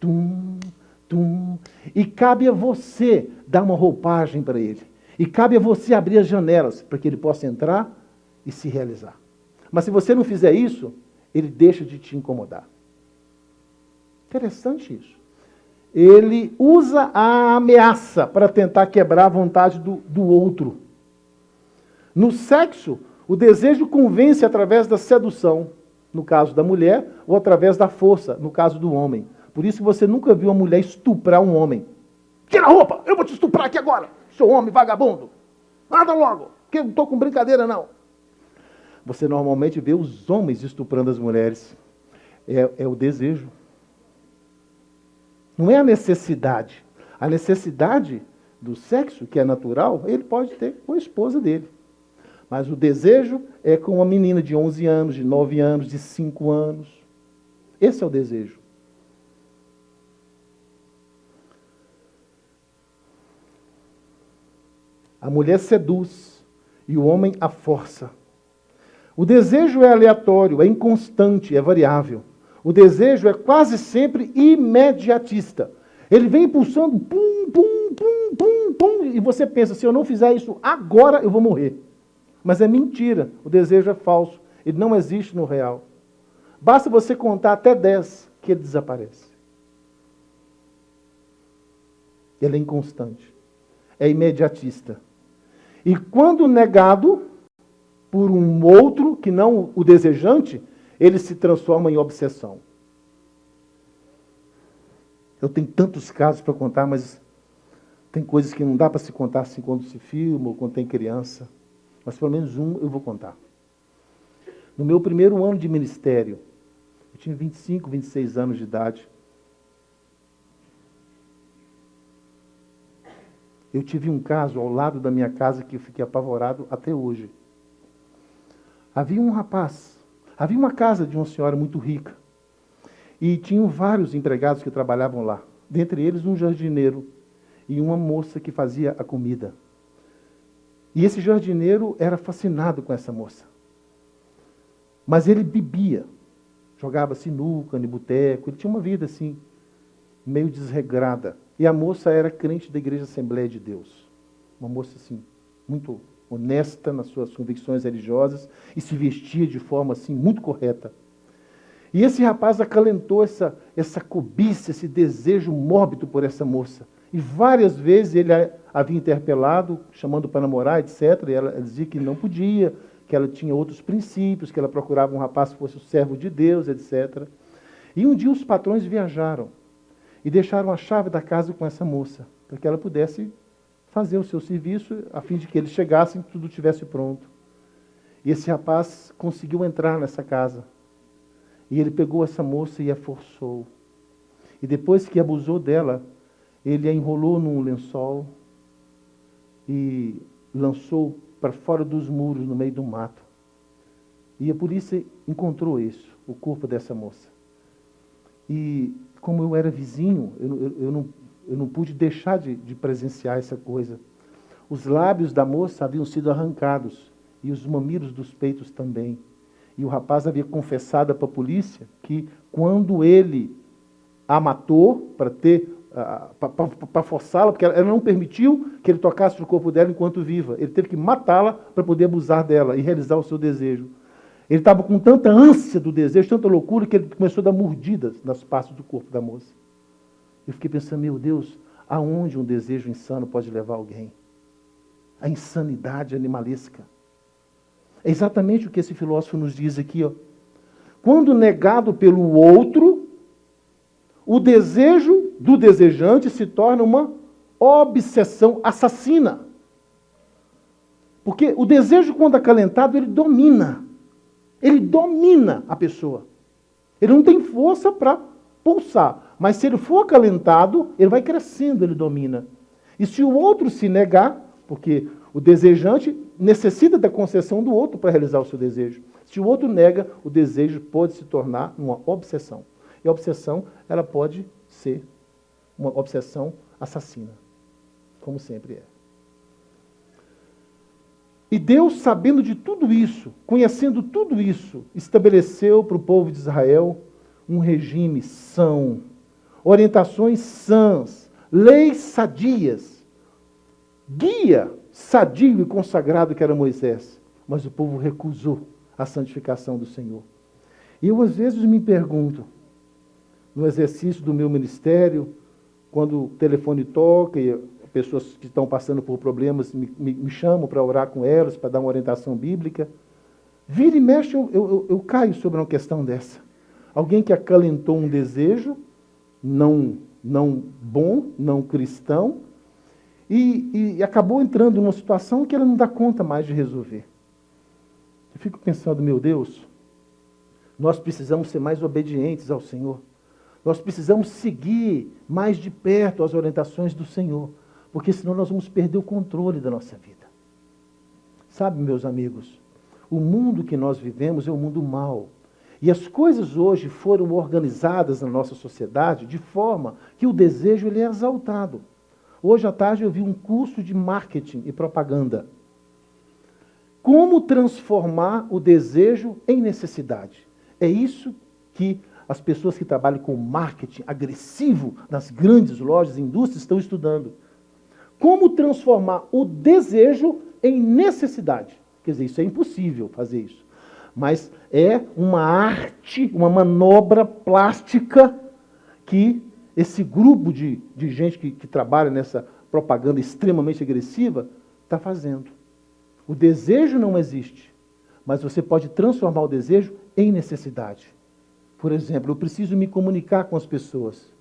Speaker 2: tum, tum. E cabe a você dar uma roupagem para ele. E cabe a você abrir as janelas para que ele possa entrar e se realizar. Mas se você não fizer isso, ele deixa de te incomodar. Interessante isso. Ele usa a ameaça para tentar quebrar a vontade do outro. No sexo, o desejo convence através da sedução, no caso da mulher, ou através da força, no caso do homem. Por isso você nunca viu uma mulher estuprar um homem. Tira a roupa, eu vou te estuprar aqui agora, seu homem vagabundo. Anda logo, que eu não estou com brincadeira não. Você normalmente vê os homens estuprando as mulheres. É o desejo. Não é a necessidade. A necessidade do sexo, que é natural, ele pode ter com a esposa dele. Mas o desejo é com uma menina de 11 anos, de 9 anos, de 5 anos. Esse é o desejo. A mulher seduz e o homem a força. O desejo é aleatório, é inconstante, é variável. O desejo é quase sempre imediatista. Ele vem impulsando, pum, pum, pum, pum, pum, e você pensa, se eu não fizer isso agora, eu vou morrer. Mas é mentira, o desejo é falso, ele não existe no real. Basta você contar até 10 que ele desaparece. Ele é inconstante, é imediatista. E quando negado por um outro, que não o desejante, ele se transforma em obsessão. Eu tenho tantos casos para contar, mas tem coisas que não dá para se contar assim quando se filma ou quando tem criança. Mas pelo menos um eu vou contar. No meu primeiro ano de ministério, eu tinha 25, 26 anos de idade. Eu tive um caso ao lado da minha casa que eu fiquei apavorado até hoje. Havia um rapaz, havia uma casa de uma senhora muito rica. E tinham vários empregados que trabalhavam lá. Dentre eles um jardineiro e uma moça que fazia a comida. E esse jardineiro era fascinado com essa moça. Mas ele bebia, jogava sinuca, no boteco, ele tinha uma vida assim, meio desregrada. E a moça era crente da Igreja Assembleia de Deus. Uma moça assim, muito honesta nas suas convicções religiosas e se vestia de forma assim, muito correta. E esse rapaz acalentou essa cobiça, esse desejo mórbido por essa moça. E várias vezes ele a havia interpelado, chamando para namorar, etc. E ela dizia que não podia, que ela tinha outros princípios, que ela procurava um rapaz que fosse o servo de Deus, etc. E um dia os patrões viajaram. e deixaram a chave da casa com essa moça, para que ela pudesse fazer o seu serviço, a fim de que eles chegassem e tudo estivesse pronto. E esse rapaz conseguiu entrar nessa casa. E ele pegou essa moça e a forçou. E depois que abusou dela, ele a enrolou num lençol e lançou para fora dos muros, no meio do mato. E a polícia encontrou isso, o corpo dessa moça. E como eu era vizinho, eu não pude deixar de presenciar essa coisa. Os lábios da moça haviam sido arrancados, e os mamilos dos peitos também. E o rapaz havia confessado para a polícia que quando ele a matou para forçá-la, porque ela não permitiu que ele tocasse no corpo dela enquanto viva. Ele teve que matá-la para poder abusar dela e realizar o seu desejo. Ele estava com tanta ânsia do desejo, tanta loucura, que ele começou a dar mordidas nas partes do corpo da moça. Eu fiquei pensando, meu Deus, aonde um desejo insano pode levar alguém? A insanidade animalesca. É exatamente o que esse filósofo nos diz aqui, ó. Quando negado pelo outro, o desejo do desejante se torna uma obsessão assassina. Porque o desejo, quando acalentado, ele domina. Ele domina a pessoa. Ele não tem força para pulsar. Mas se ele for acalentado, ele vai crescendo, ele domina. E se o outro se negar, porque o desejante necessita da concessão do outro para realizar o seu desejo. Se o outro nega, o desejo pode se tornar uma obsessão. E a obsessão, ela pode ser uma obsessão assassina, como sempre é. E Deus, sabendo de tudo isso, conhecendo tudo isso, estabeleceu para o povo de Israel um regime são, orientações sãs, leis sadias, guia sadio e consagrado que era Moisés. Mas o povo recusou a santificação do Senhor. E eu às vezes me pergunto, no exercício do meu ministério, quando o telefone toca e pessoas que estão passando por problemas me chamam para orar com elas, para dar uma orientação bíblica, vira e mexe, eu caio sobre uma questão dessa. Alguém que acalentou um desejo, não bom, não cristão, e acabou entrando numa situação que ela não dá conta mais de resolver. Eu fico pensando, meu Deus, nós precisamos ser mais obedientes ao Senhor. Nós precisamos seguir mais de perto as orientações do Senhor, porque senão nós vamos perder o controle da nossa vida. Sabe, meus amigos, o mundo que nós vivemos é um mundo mau. E as coisas hoje foram organizadas na nossa sociedade de forma que o desejo ele é exaltado. Hoje à tarde eu vi um curso de marketing e propaganda. Como transformar o desejo em necessidade. É isso que as pessoas que trabalham com marketing agressivo nas grandes lojas e indústrias estão estudando. Como transformar o desejo em necessidade. Quer dizer, isso é impossível fazer isso. Mas é uma arte, uma manobra plástica que esse grupo de gente que trabalha nessa propaganda extremamente agressiva está fazendo. O desejo não existe, mas você pode transformar o desejo em necessidade. Por exemplo, eu preciso me comunicar com as pessoas.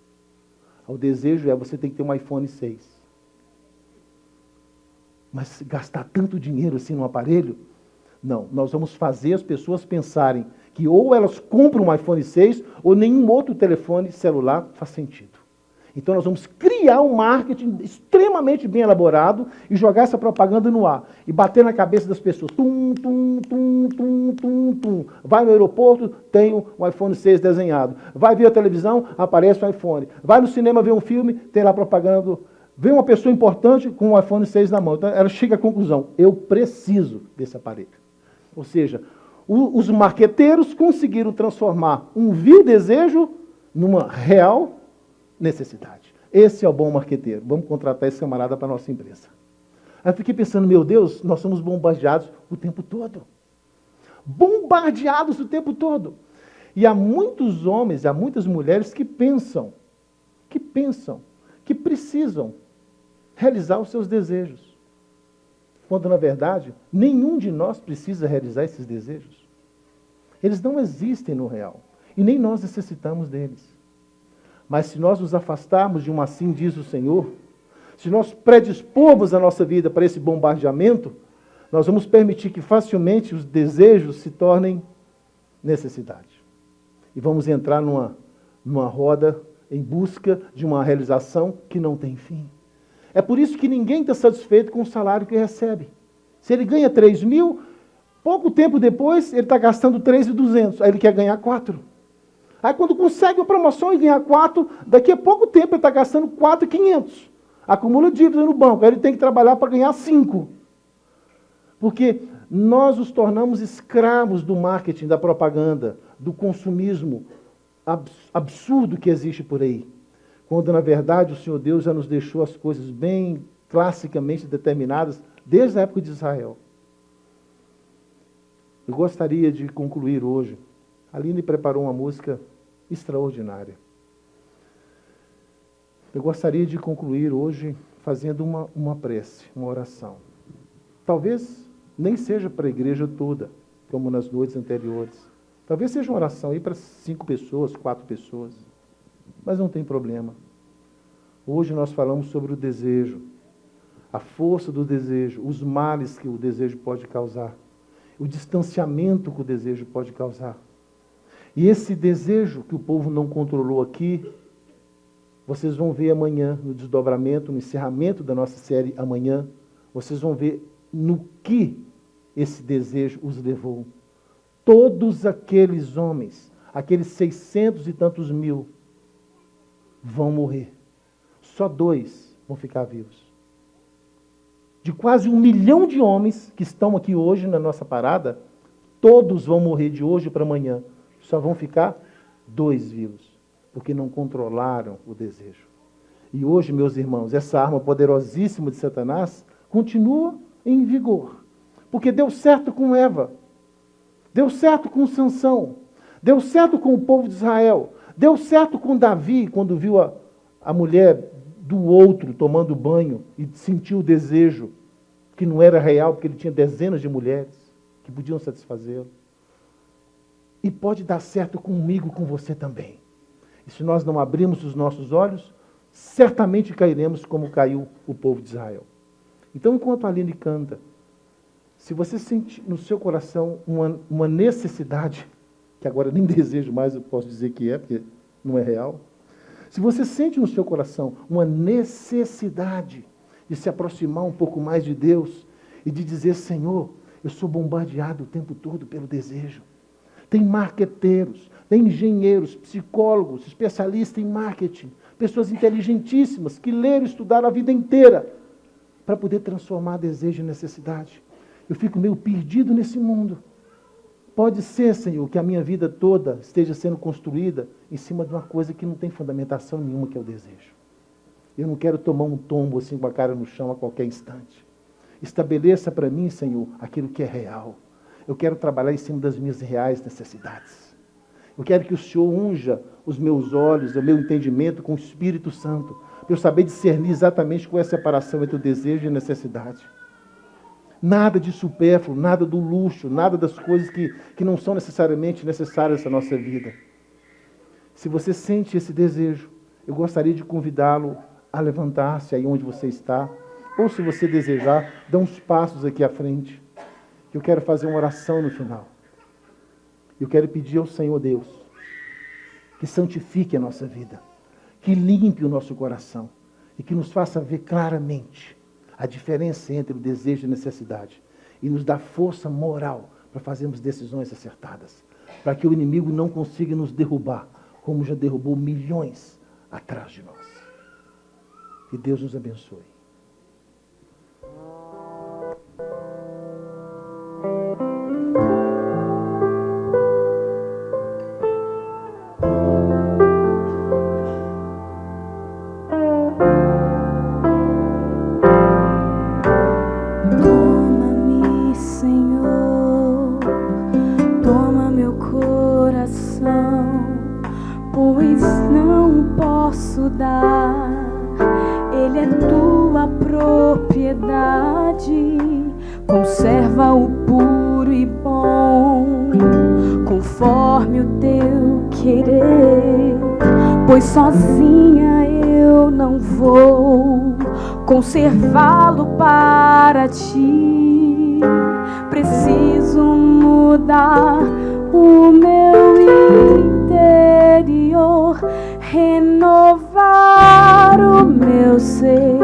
Speaker 2: O desejo é, você tem que ter um iPhone 6. Mas gastar tanto dinheiro assim no aparelho? Não, nós vamos fazer as pessoas pensarem que ou elas compram um iPhone 6 ou nenhum outro telefone celular faz sentido. Então nós vamos criar um marketing extremamente bem elaborado e jogar essa propaganda no ar. E bater na cabeça das pessoas. Tum, tum, tum, tum, tum, tum. Vai no aeroporto, tem um iPhone 6 desenhado. Vai ver a televisão, aparece o iPhone. Vai no cinema ver um filme, tem lá propaganda. Vê uma pessoa importante com um iPhone 6 na mão. Então ela chega à conclusão, eu preciso desse aparelho. Ou seja, os marqueteiros conseguiram transformar um vil desejo numa real necessidade. Esse é o bom marqueteiro. Vamos contratar esse camarada para a nossa empresa. Aí eu fiquei pensando, meu Deus, nós somos bombardeados o tempo todo. Bombardeados o tempo todo. E há muitos homens, há muitas mulheres que pensam, que precisam realizar os seus desejos. Quando, na verdade, nenhum de nós precisa realizar esses desejos. Eles não existem no real. E nem nós necessitamos deles. Mas se nós nos afastarmos de um assim diz o Senhor, se nós predispormos a nossa vida para esse bombardeamento, nós vamos permitir que facilmente os desejos se tornem necessidade. E vamos entrar numa roda em busca de uma realização que não tem fim. É por isso que ninguém está satisfeito com o salário que recebe. Se ele ganha 3 mil, pouco tempo depois ele está gastando 3.200, aí ele quer ganhar 4. Aí quando consegue uma promoção e ganhar 4, daqui a pouco tempo ele está gastando 4.500. Acumula dívida no banco, aí ele tem que trabalhar para ganhar 5. Porque nós nos tornamos escravos do marketing, da propaganda, do consumismo absurdo que existe por aí. Quando, na verdade, o Senhor Deus já nos deixou as coisas bem classicamente determinadas desde a época de Israel. Eu gostaria de concluir hoje. A Aline preparou uma música extraordinária. Eu gostaria de concluir hoje fazendo uma prece, uma oração. Talvez nem seja para a igreja toda, como nas noites anteriores. Talvez seja uma oração aí para 5 pessoas, 4 pessoas. Mas não tem problema. Hoje nós falamos sobre o desejo, a força do desejo, os males que o desejo pode causar, o distanciamento que o desejo pode causar. E esse desejo que o povo não controlou aqui, vocês vão ver amanhã, no desdobramento, no encerramento da nossa série amanhã, vocês vão ver no que esse desejo os levou. Todos aqueles homens, aqueles 600 e tantos mil, vão morrer. Só 2 vão ficar vivos. De quase 1 milhão de homens que estão aqui hoje na nossa parada, todos vão morrer de hoje para amanhã. Só vão ficar 2 vivos, porque não controlaram o desejo. E hoje, meus irmãos, essa arma poderosíssima de Satanás continua em vigor. Porque deu certo com Eva, deu certo com Sansão, deu certo com o povo de Israel, deu certo com Davi, quando viu a mulher do outro tomando banho e sentiu o desejo que não era real, porque ele tinha dezenas de mulheres que podiam satisfazê-lo. E pode dar certo comigo, com você também. E se nós não abrirmos os nossos olhos, certamente cairemos como caiu o povo de Israel. Então, enquanto a Aline canta, se você sente no seu coração uma necessidade, que agora nem desejo mais, eu posso dizer que é, porque não é real. Se você sente no seu coração uma necessidade de se aproximar um pouco mais de Deus e de dizer, Senhor, eu sou bombardeado o tempo todo pelo desejo. Tem marqueteiros, tem engenheiros, psicólogos, especialistas em marketing, pessoas inteligentíssimas que leram e estudaram a vida inteira para poder transformar desejo em necessidade. Eu fico meio perdido nesse mundo. Pode ser, Senhor, que a minha vida toda esteja sendo construída em cima de uma coisa que não tem fundamentação nenhuma, que é o desejo. Eu não quero tomar um tombo assim com a cara no chão a qualquer instante. Estabeleça para mim, Senhor, aquilo que é real. Eu quero trabalhar em cima das minhas reais necessidades. Eu quero que o Senhor unja os meus olhos, o meu entendimento com o Espírito Santo, para eu saber discernir exatamente qual é a separação entre o desejo e a necessidade. Nada de supérfluo, nada do luxo, nada das coisas que não são necessariamente necessárias nessa nossa vida. Se você sente esse desejo, eu gostaria de convidá-lo a levantar-se aí onde você está, ou se você desejar, dá uns passos aqui à frente. Eu quero fazer uma oração no final. Eu quero pedir ao Senhor Deus que santifique a nossa vida, que limpe o nosso coração e que nos faça ver claramente a diferença entre o desejo e a necessidade e nos dá força moral para fazermos decisões acertadas, para que o inimigo não consiga nos derrubar, como já derrubou milhões atrás de nós. Que Deus nos abençoe.
Speaker 3: Ele é tua propriedade, conserva-o puro e bom, conforme o teu querer, pois sozinha eu não vou conservá-lo para ti. Preciso mudar o meu interior, renovar o meu ser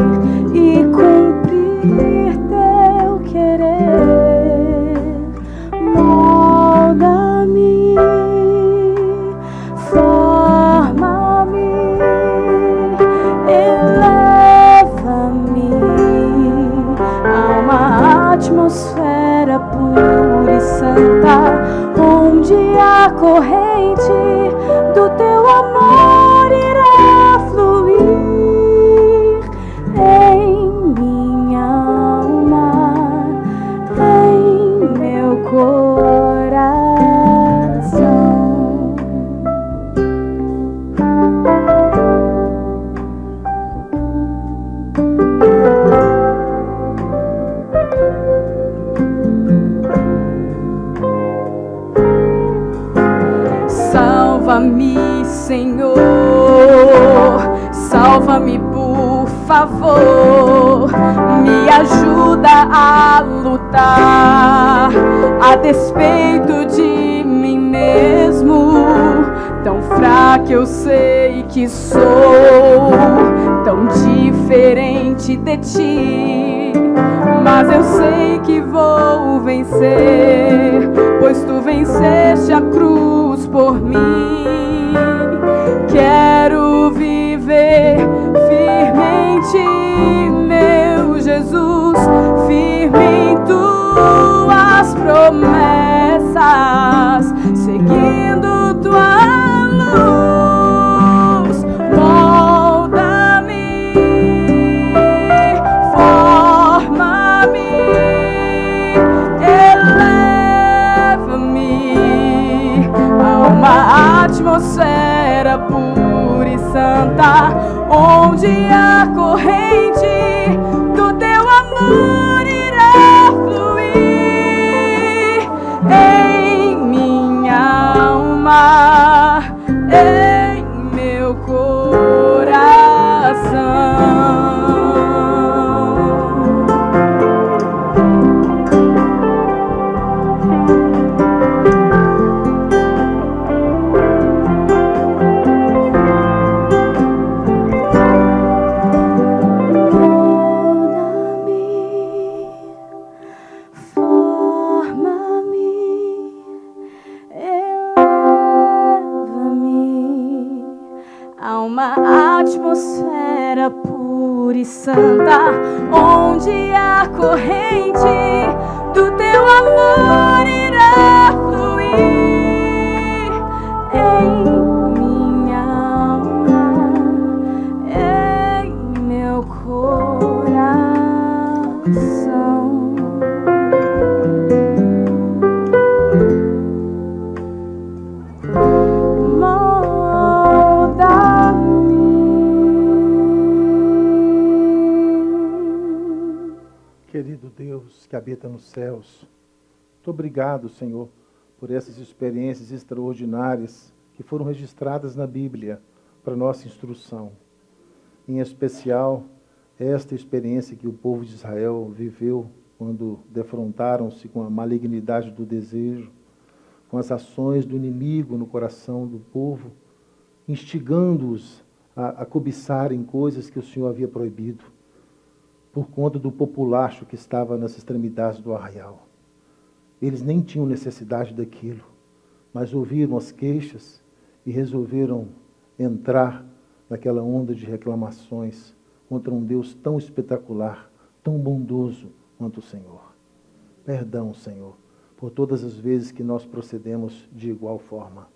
Speaker 3: e cumprir teu querer. Molda-me, forma-me, eleva-me a uma atmosfera pura e santa, onde a corrente do teu amor irá fluir em minha alma, em meu coração. Salva-me, Senhor, salva-me, por favor. Me ajuda a lutar a despeito de mim mesmo. Tão fraca eu sei que sou, tão diferente de ti, mas eu sei que vou vencer, pois tu venceste a cruz por mim. Quero viver firmemente, meu Jesus, firme em tuas promessas, seguindo tua luz. Molda-me, forma-me, eleva-me a uma atmosfera pura e santa, onde a corrente do teu amor irá fluir em minha alma, em meu coração. Atmosfera pura e santa, onde a corrente do teu amor irá fluir em minha alma, em meu coração.
Speaker 2: Querido Deus que habita nos céus, muito obrigado, Senhor, por essas experiências extraordinárias que foram registradas na Bíblia para nossa instrução. Em especial, esta experiência que o povo de Israel viveu quando defrontaram-se com a malignidade do desejo, com as ações do inimigo no coração do povo, instigando-os a cobiçarem coisas que o Senhor havia proibido, por conta do populacho que estava nas extremidades do arraial. Eles nem tinham necessidade daquilo, mas ouviram as queixas e resolveram entrar naquela onda de reclamações contra um Deus tão espetacular, tão bondoso quanto o Senhor. Perdão, Senhor, por todas as vezes que nós procedemos de igual forma.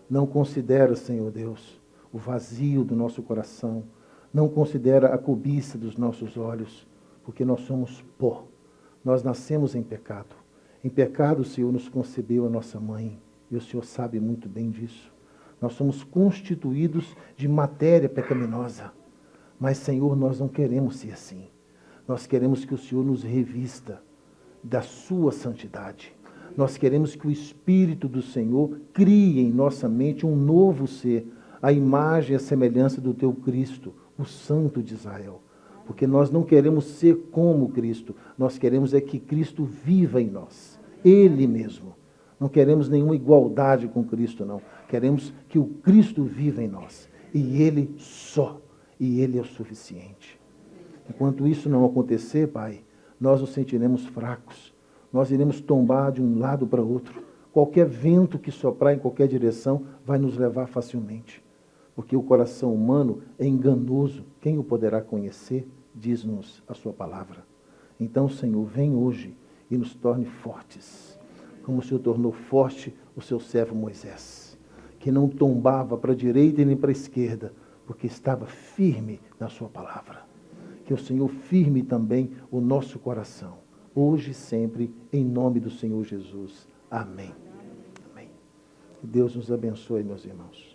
Speaker 2: Não considera, Senhor Deus, o vazio do nosso coração, não considera a cobiça dos nossos olhos, porque nós somos pó. Nós nascemos em pecado. Em pecado o Senhor nos concebeu a nossa mãe, e o Senhor sabe muito bem disso. Nós somos constituídos de matéria pecaminosa. Mas, Senhor, nós não queremos ser assim. Nós queremos que o Senhor nos revista da sua santidade. Nós queremos que o Espírito do Senhor crie em nossa mente um novo ser, a imagem e a semelhança do teu Cristo, o Santo de Israel. Porque nós não queremos ser como Cristo, nós queremos é que Cristo viva em nós, Ele mesmo. Não queremos nenhuma igualdade com Cristo, não. Queremos que o Cristo viva em nós, e Ele só, e Ele é o suficiente. Enquanto isso não acontecer, Pai, nós nos sentiremos fracos, nós iremos tombar de um lado para outro. Qualquer vento que soprar em qualquer direção vai nos levar facilmente. Porque o coração humano é enganoso. Quem o poderá conhecer? Diz-nos a sua palavra. Então, Senhor, vem hoje e nos torne fortes, como o Senhor tornou forte o seu servo Moisés, que não tombava para a direita e nem para a esquerda, porque estava firme na sua palavra. Que o Senhor firme também o nosso coração, hoje e sempre, em nome do Senhor Jesus. Amém. Amém. Que Deus nos abençoe, meus irmãos.